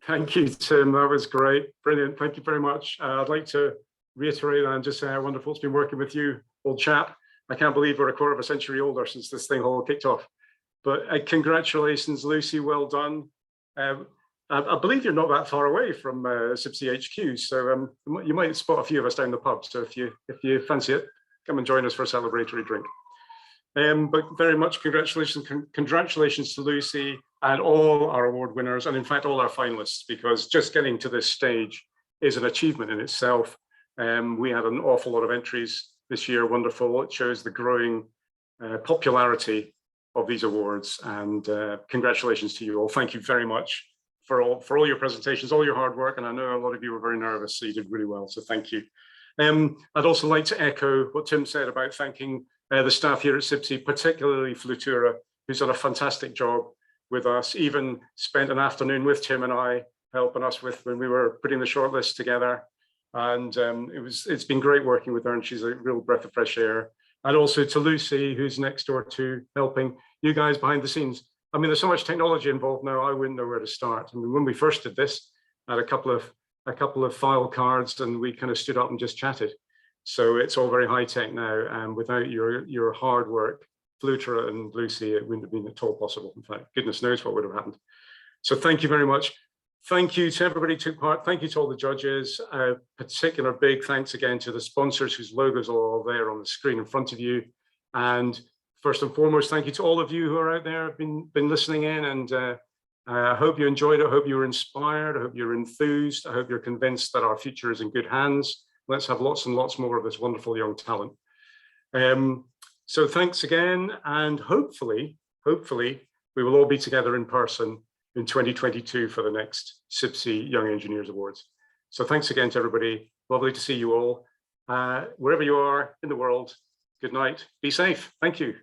Speaker 1: Thank you, Tim. That was great. Brilliant. Thank you very much. I'd like to reiterate and just say how wonderful it's been working with you, old chap. I can't believe we're a quarter of a century older since this thing all kicked off. But congratulations, Lucy. Well done. I believe you're not that far away from CIBSE HQ, so you might spot a few of us down the pub. So if you fancy it, come and join us for a celebratory drink. But very much congratulations to Lucy and all our award winners, and in fact all our finalists, because just getting to this stage is an achievement in itself. We had an awful lot of entries this year. Wonderful. It shows the growing popularity of these awards, and congratulations to you all. Thank you very much for all your presentations, all your hard work, and I know a lot of you were very nervous, so you did really well, so thank you. I'd also like to echo what Tim said about thanking the staff here at CIBSE, particularly Flutura, who's done a fantastic job with us, even spent an afternoon with Tim and I, helping us with when we were putting the shortlist together. And it's been great working with her, and she's a real breath of fresh air. And also to Lucy, who's next door to helping you guys behind the scenes. I mean, there's so much technology involved now, I wouldn't know where to start. I mean, when we first did this, I had a couple of file cards and we kind of stood up and just chatted. So it's all very high tech now, and without your hard work, Flutura and Lucy, it wouldn't have been at all possible. In fact, goodness knows what would have happened. So thank you very much. Thank you to everybody who took part. Thank you to all the judges. Particular big thanks again to the sponsors whose logos are all there on the screen in front of you. And first and foremost, thank you to all of you who are out there, been listening in, and I hope you enjoyed it. I hope you were inspired. I hope you're enthused. I hope you're convinced that our future is in good hands. Let's have lots and lots more of this wonderful young talent. So thanks again, and hopefully we will all be together in person in 2022 for the next CIBSE Young Engineers Awards. So thanks again to everybody. Lovely to see you all. Wherever you are in the world, good night. Be safe. Thank you.